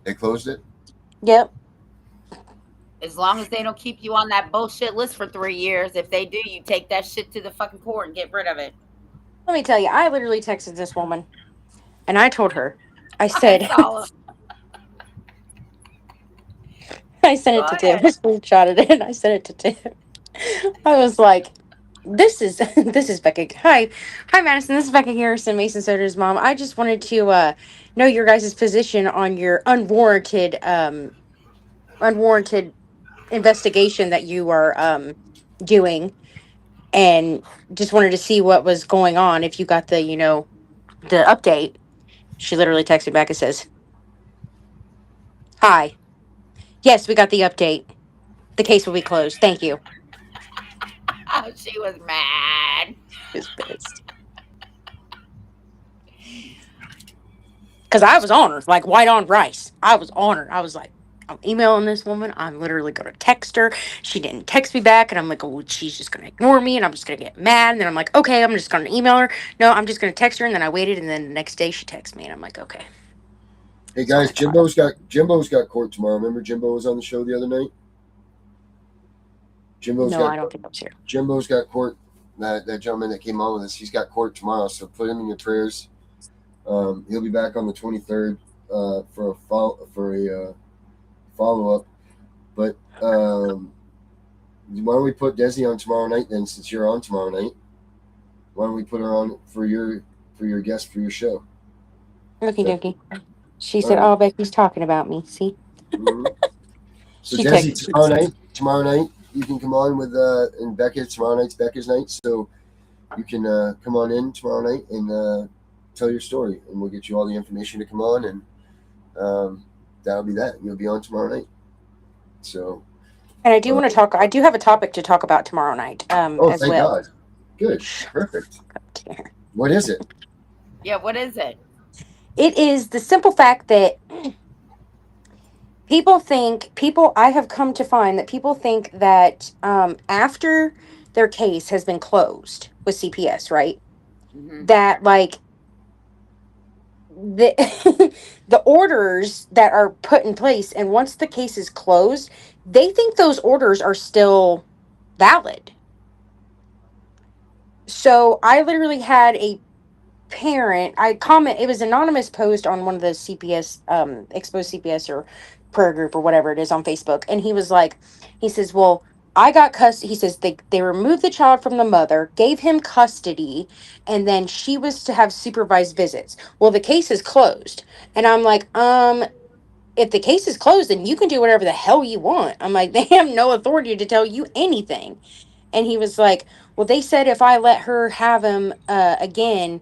They closed it? Yep. As long as they don't keep you on that bullshit list for 3 years. If they do, you take that shit to the fucking court and get rid of it. Let me tell you, I literally texted this woman, and I told her, I I said, saw it. I sent Go it to Tim. ahead. I screenshotted it, and I sent it to Tim. I was like, this is Becca. Hi, Madison. This is Becca Harrison, Mason Soder's mom. I just wanted to know your guys' position on your unwarranted investigation that you are doing, and just wanted to see what was going on. If you got the update. She literally texted back and says, "Hi, yes, we got the update. The case will be closed. Thank you." Oh, she was mad. She was pissed. Because I was on her, like white on rice. I was on her. I was like, I'm emailing this woman. I'm literally going to text her. She didn't text me back. And I'm like, oh, she's just going to ignore me. And I'm just going to get mad. And then I'm like, okay, I'm just going to email her. No, I'm just going to text her. And then I waited. And then the next day she texted me. And I'm like, okay. Hey guys, Jimbo's got court tomorrow. Remember Jimbo was on the show the other night? I don't think I was here. Jimbo's got court. That gentleman that came on with us, he's got court tomorrow. So put him in your prayers. He'll be back on the 23rd for a follow up. But why don't we put Desi on tomorrow night then? Since you're on tomorrow night, why don't we put her on for your guest for your show? Okie dokie. She said, "Oh, Becky's talking about me." See. Mm-hmm. So She Desi, texted. tomorrow night you can come on with and Becca. Tomorrow night's Becca's night, so you can come on in tomorrow night and tell your story, and we'll get you all the information to come on, and that'll be that. You'll be on tomorrow night. So. And I do want to talk. I do have a topic to talk about tomorrow night. As thank well. God. Good. Perfect. What is it? Yeah, what is it? It is the simple fact that I have come to find that people think that after their case has been closed with CPS, right? Mm-hmm. That like the the orders that are put in place, and once the case is closed, they think those orders are still valid. So I literally had a parent, it was an anonymous post on one of the CPS, Exposé CPS or prayer group or whatever it is on Facebook. And he says, well, I got custody. He says they removed the child from the mother, gave him custody, and then she was to have supervised visits. Well, the case is closed. And I'm like, if the case is closed, then you can do whatever the hell you want. I'm like, they have no authority to tell you anything. And he was like, well, they said if I let her have him again,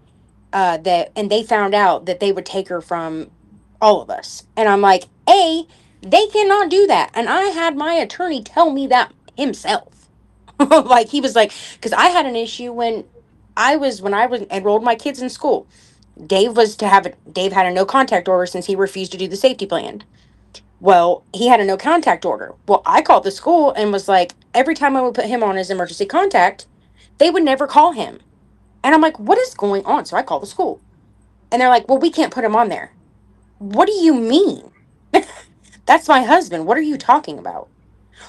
and they found out that they would take her from all of us. And I'm like, they cannot do that. And I had my attorney tell me that himself. Like, he was like, because I had an issue when I was enrolled my kids in school. Dave had a no contact order since he refused to do the safety plan. Well, he had a no contact order. Well, I called the school and was like, every time I would put him on as emergency contact, they would never call him. And I'm like, what is going on? So I called the school. And they're like, well, we can't put him on there. What do you mean? That's my husband. What are you talking about?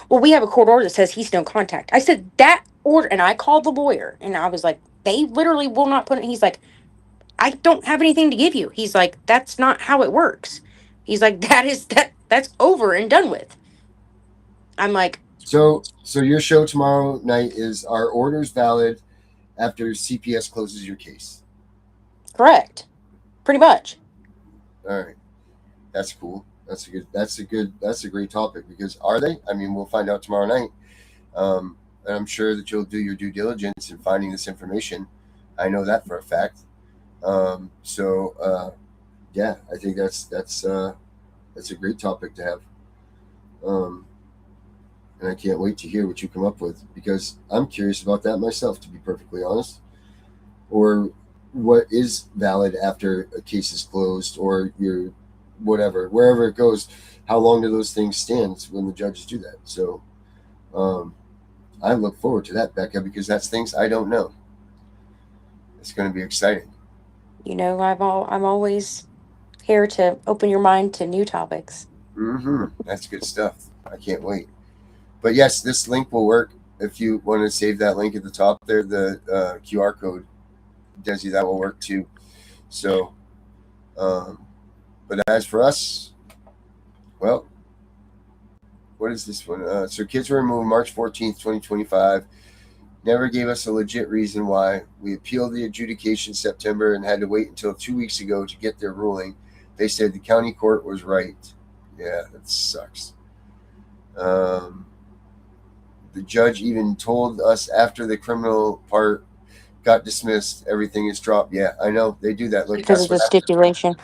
Well, we have a court order that says he's no contact. I said, that order, and I called the lawyer, and I was like, they literally will not put it. He's like, I don't have anything to give you. He's like, that's not how it works. He's like, that's over and done with. I'm like, So your show tomorrow night is, our orders valid? after CPS closes your case. Correct. Pretty much. All right. That's cool. That's a great topic, because are they? I mean, we'll find out tomorrow night. And I'm sure that you'll do your due diligence in finding this information. I know that for a fact. Yeah, I think that's a great topic to have. And I can't wait to hear what you come up with, because I'm curious about that myself, to be perfectly honest. Or what is valid after a case is closed, or your whatever, wherever it goes, how long do those things stand when the judges do that? So I look forward to that, Becca, because that's things I don't know. It's going to be exciting. You know, I'm always here to open your mind to new topics. That's good stuff. I can't wait. But yes, this link will work. If you want to save that link at the top there, the QR code, Desi, that will work too. So, but as for us, well, what is this one? So kids were removed March 14th, 2025. Never gave us a legit reason why. We appealed the adjudication September and had to wait until 2 weeks ago to get their ruling. They said the county court was right. Yeah, that sucks. The judge even told us after the criminal part got dismissed, everything is dropped. Yeah, I know. They do that. Look, because of the stipulation.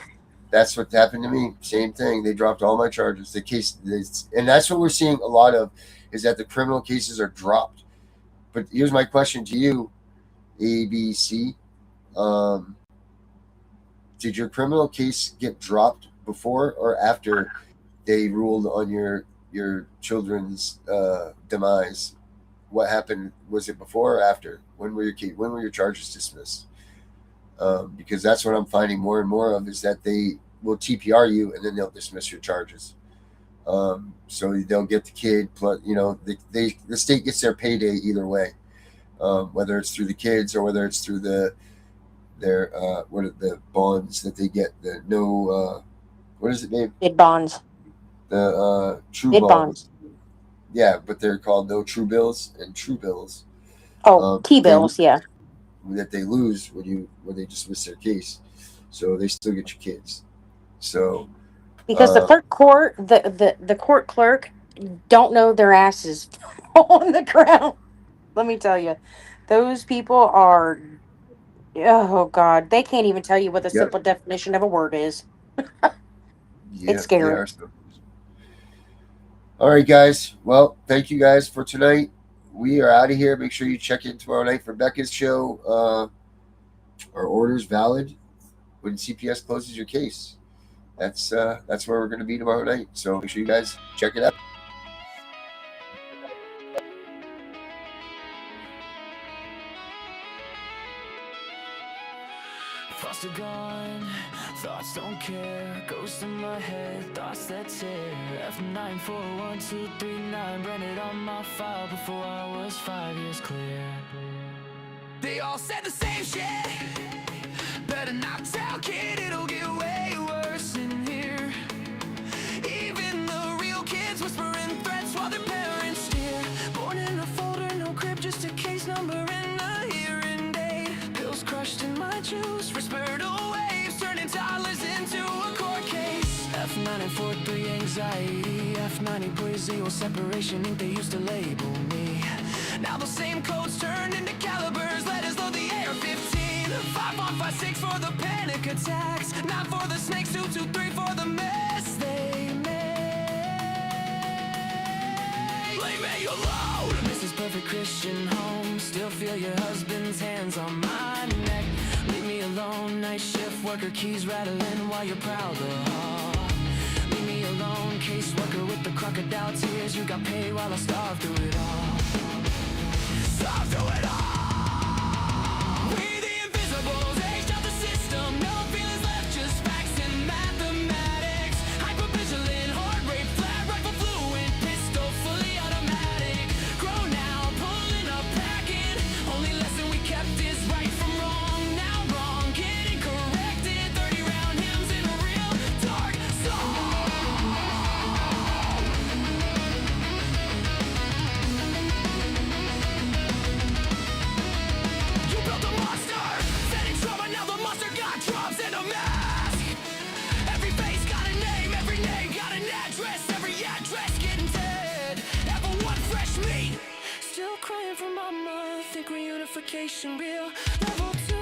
That's what happened to me. Same thing. They dropped all my charges. The case, and that's what we're seeing a lot of, is that the criminal cases are dropped. But here's my question to you, ABC. Did your criminal case get dropped before or after they ruled on your children's demise? What happened? Was it before or after? When were your charges dismissed? Because that's what I'm finding more and more of, is that they will TPR you and then they'll dismiss your charges. So they'll get the kid, plus, the state gets their payday either way, whether it's through the kids or whether it's through their what are the bonds that they get, what is it named? Bid bonds. The true bid bonds. Yeah, but they're called no true bills and true bills. T-bills, yeah. That they lose when they dismiss their case, so they still get your kids. So because the court clerk don't know their asses on the ground. Let me tell you, those people are, oh God, they can't even tell you what the simple definition of a word is. It's scary. All right, guys. Well, thank you guys for tonight. We are out of here. Make sure you check in tomorrow night for Becca's show. Our order's valid when CPS closes your case. That's where we're going to be tomorrow night. So make sure you guys check it out. Thoughts are gone, thoughts don't care. Ghosts in my head, thoughts that tear. F941239 branded on my file before I was 5 years clear. They all said the same shit. Better not tell, kid, it'll get way worse in here. Even the real kids whispering threats while their parents steer. Born in a folder, no crib, just a case number and a hearing date. Pills crushed in my juice, respiratory waves turning toddlers into a court case. F943 anxiety, F90 poison, separation ink, they used to label me. Now those same codes turned into calibers, letters load the AR-15. 5156 for the panic attacks, not for the snakes, 223 for the mess they made. Leave me alone. Mrs. Perfect Christian home, still feel your husband's hands on my neck. Leave me alone, night shift worker, keys rattling while you're proud of her. Leave me alone, caseworker with the crocodile tears. You got paid while I starved through it all. Starved through it all. We the invisibles, aged out the system. No feelings left, just facts and mathematics. Hypervigilant, heart rate flat, rifle fluent, pistol fully automatic. Grown now, pulling up, packing. Only lesson we kept is right from wrong. Now wrong, getting corrected. 30-round hymns in a real dark song. month, think reunification real. Level 2,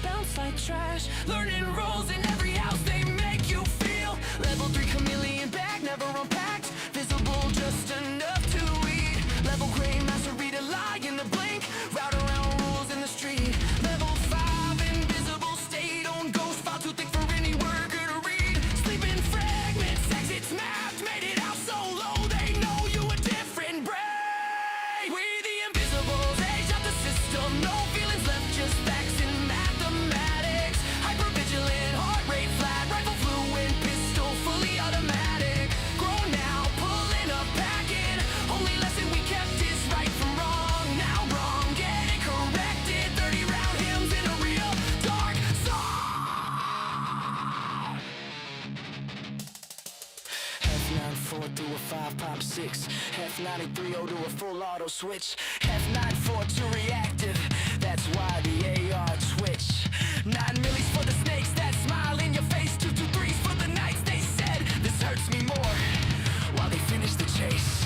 bounce like trash. Learning roles in every house, they make you feel. Level 3, chameleon bag, never unpacked. Visible just enough to read. Level gray, master read a lie in the blink. Route around rules in the street. Level 5, invisible state. On ghost file too thick for any worker to read. Sleeping fragments, exits mapped. Made it out so low, they know you a different breed. We the invisibles, age of the system. No feelings left, just facts and mathematics. Hypervigilant, heart rate flat. Rifle fluent, pistol fully automatic. Grown now, pulling up, packing. Only lesson we kept is right from wrong. Now wrong, get it corrected. 30 round hymns in a real dark song. F94 through a 5 pop 6. F93 to a full auto switch. F94 to reactive. That's why the AR twitch. 9 millis for the snakes that smile in your face. 223s for the nights they said this hurts me more. While they finish the chase.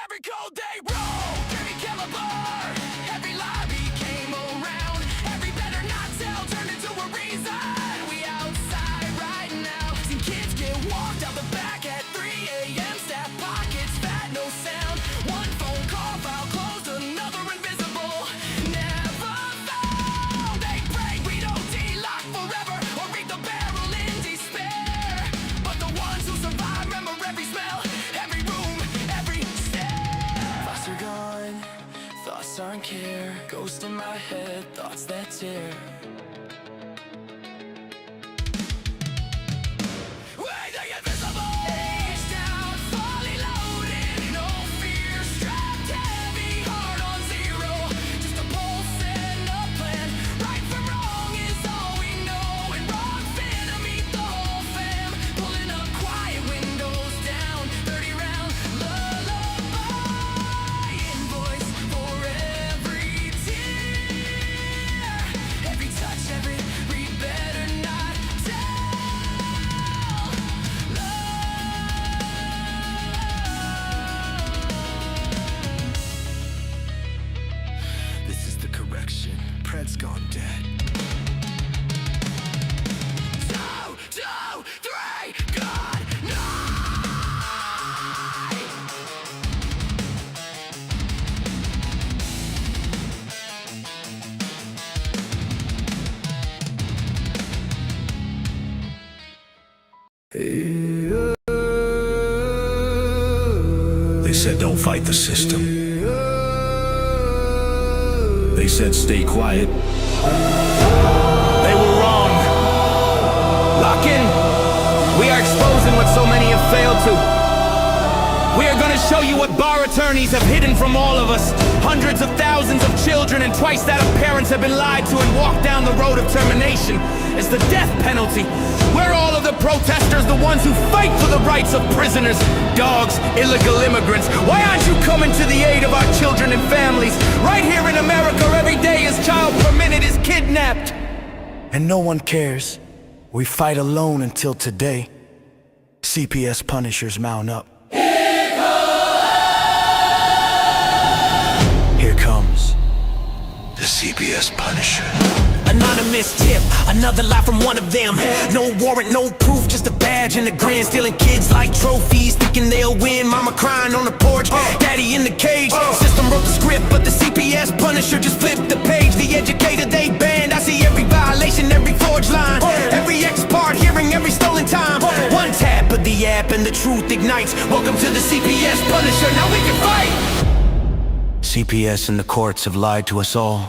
Every code they roll, every caliber, every lie became around. Every better not tell turned into a reason. We outside right now. Seen kids get walked out the back at 3 a.m. Staff pockets, fat, no sound. One phone call, file closed, another invisible. Never found. They pray we don't delock forever or read the barrel in despair. But the ones who survive remember every smell, every room, every stare. Thoughts are gone, thoughts aren't care. Ghost in my head, thoughts that tear. Way the invisible. Age down, fully loaded. No fear, strapped heavy, heart on zero. Just a pulse and a plan. Right from wrong is all we know. And wrong fit to meet the whole fam. Pulling up quiet, windows down. 30 round lullaby. Invoice for every tear. Every touch, every read better not tell. This is the correction. Pred's gone dead. 2, 2, 3, good night. They said don't fight the system. They said stay quiet. They were wrong. Lock in. We are exposing what so many have failed to. We are gonna show you what bar attorneys have hidden from all of us. Hundreds of thousands of children and twice that of parents have been lied to and walked down the road of termination. It's the death penalty. We're all of the protesters, the ones who fight for the rights of prisoners, dogs, illegal immigrants. Why aren't you coming to the aid of our children and families? Right here in America, every day a child per minute is kidnapped. And no one cares. We fight alone until today. CPS Punishers mount up. Here comes The CPS Punisher. anonymous tip, another lie from one of them. No warrant, no proof, just a badge and a grin. Stealing kids like trophies, thinking they'll win. Mama crying on the porch, daddy in the cage. System wrote the script, but the CPS Punisher just flipped the page. The educator they banned, I see every violation, every forged line, every ex-part hearing, every stolen time. One tap of the app and the truth ignites. Welcome to the CPS Punisher, now we can fight. CPS and the courts have lied to us all.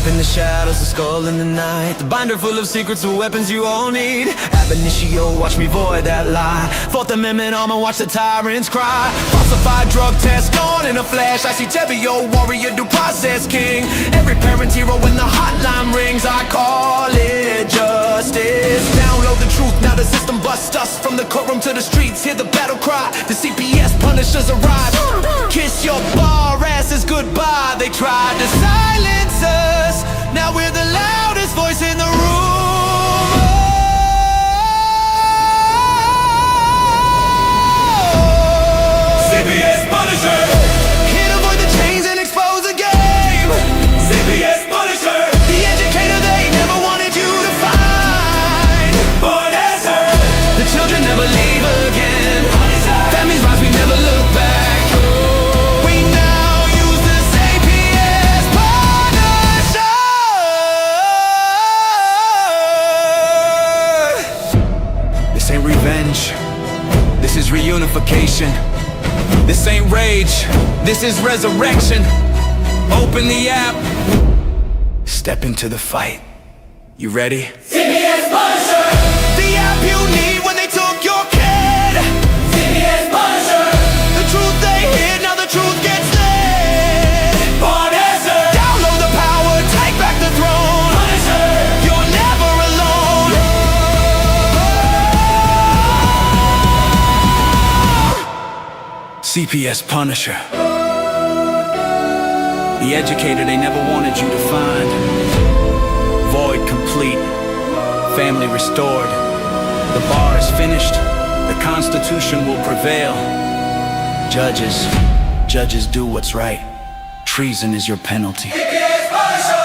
deep in the shadows, a skull in the night. The binder full of secrets and weapons you all need. Ab initio, watch me void that lie. Fourth Amendment armor, watch the tyrants cry. Falsified drug test gone in a flash. I see Tebio, warrior, due process king. Every parent hero when the hotline rings. I call it justice. Download the truth, now the system busts us. From the courtroom to the streets, hear the battle cry. The CPS punishers arrive. Kiss your bar asses goodbye. They tried to silence us, now we're the loudest voice in the room. CPS Punisher. Here to avoid the chains and expose the game. CPS Punisher. The educator they never wanted you to find. Born as her. The children never leave again. Families rise, we never look back. We now use the CPS Punisher. This ain't revenge, this is reunification. This ain't rage, this is resurrection. Open the app, step into the fight. You ready? CPS Punisher. The app you need when they took your kid. CPS Punisher. The truth they hid, now the truth gets lit. Born as her. Download the power, take back the throne. Punisher. You're never alone. CPS Punisher. The educator they never wanted you to find. Void complete, family restored. The bar is finished, the Constitution will prevail. Judges do what's right. Treason is your penalty. CPS Punisher.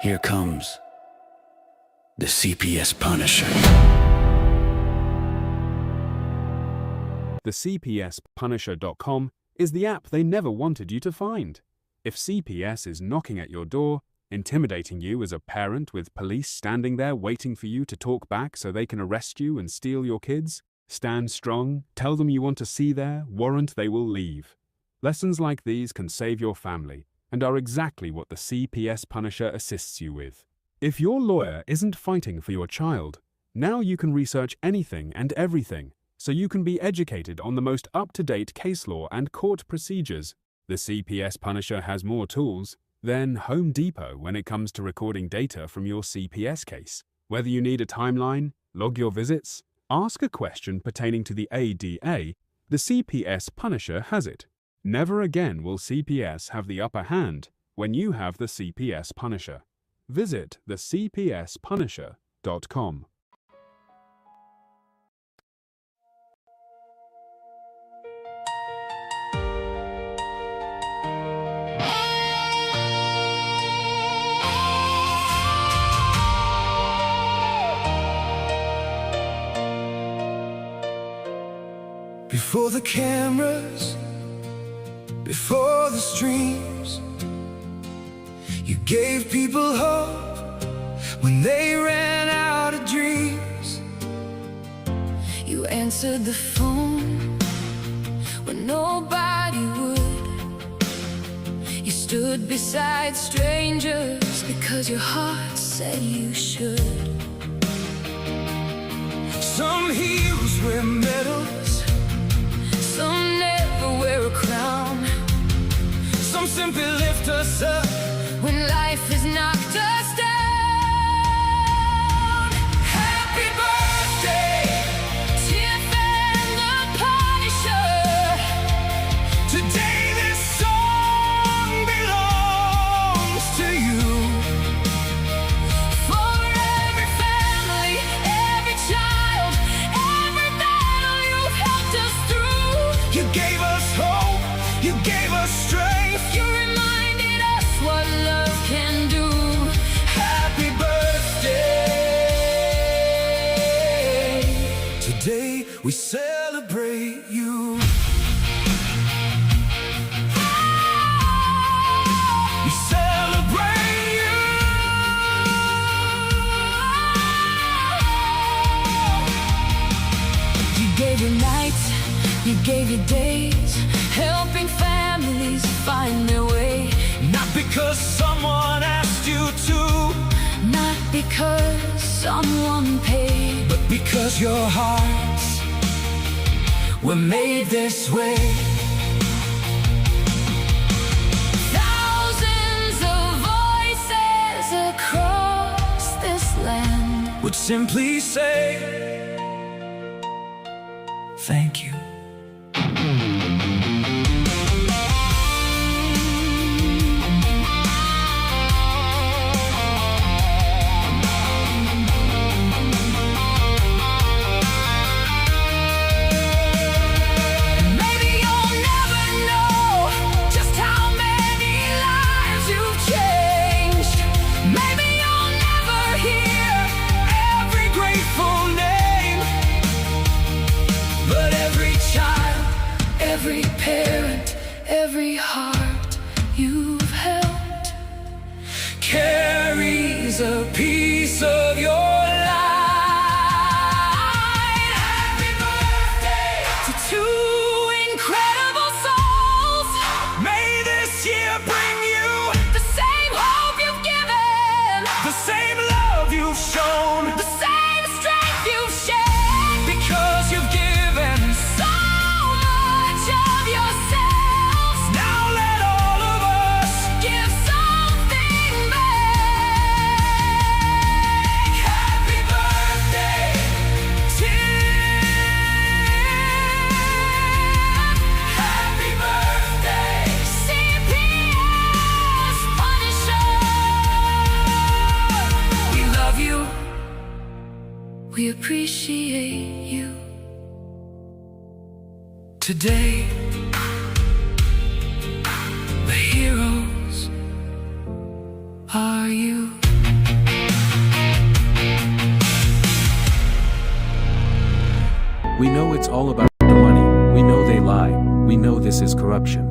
Here comes the CPS Punisher. The CPSPunisher.com is the app they never wanted you to find. If CPS is knocking at your door, intimidating you as a parent with police standing there waiting for you to talk back so they can arrest you and steal your kids, stand strong, tell them you want to see their warrant, they will leave. Lessons like these can save your family and are exactly what the CPS Punisher assists you with. If your lawyer isn't fighting for your child, now you can research anything and everything, so you can be educated on the most up-to-date case law and court procedures. The CPS Punisher has more tools than Home Depot when it comes to recording data from your CPS case. Whether you need a timeline, log your visits, ask a question pertaining to the ADA, the CPS Punisher has it. Never again will CPS have the upper hand when you have the CPS Punisher. Visit the CPSPunisher.com. Before the cameras, before the streams, you gave people hope when they ran out of dreams. You answered the phone when nobody would. You stood beside strangers because your heart said you should. Some heroes wear medals, some never wear a crown. some simply lift us up when life has knocked us down. Happy birthday, Tiff and The Punisher. today this song belongs to you. For every family, every child, every battle you've helped us through. You gave us hope, you gave us strength, you reminded us what love can do. happy birthday. Today we celebrate you. You gave your days helping families find their way. Not because someone asked you to, Not because someone paid, but because your hearts were made this way. thousands of voices across this land Would simply say thank you. Maybe you'll never know just how many lives you've changed. Maybe you'll never hear Every grateful name, but every child, every parent, every heart you've held carries a piece of your life. Happy birthday to two incredible souls. May this year bring you The same hope you've given, the same love you've shown, the same strength you've shared. because you've given. So much of yourselves. Now let all of us Give something back. happy birthday, Happy birthday, CPS Punisher. We love you. We appreciate you. today. The heroes are you. We know it's all about the money, we know they lie, we know this is corruption.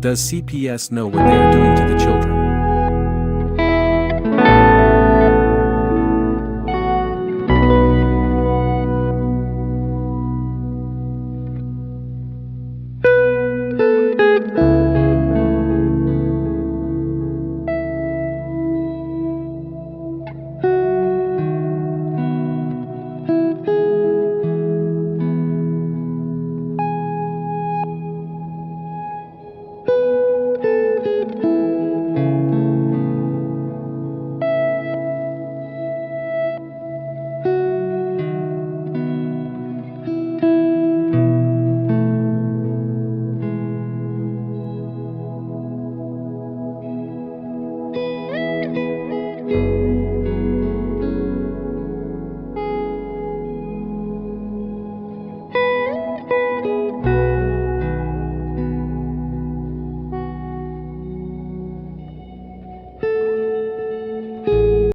Does CPS know what they are doing to the children?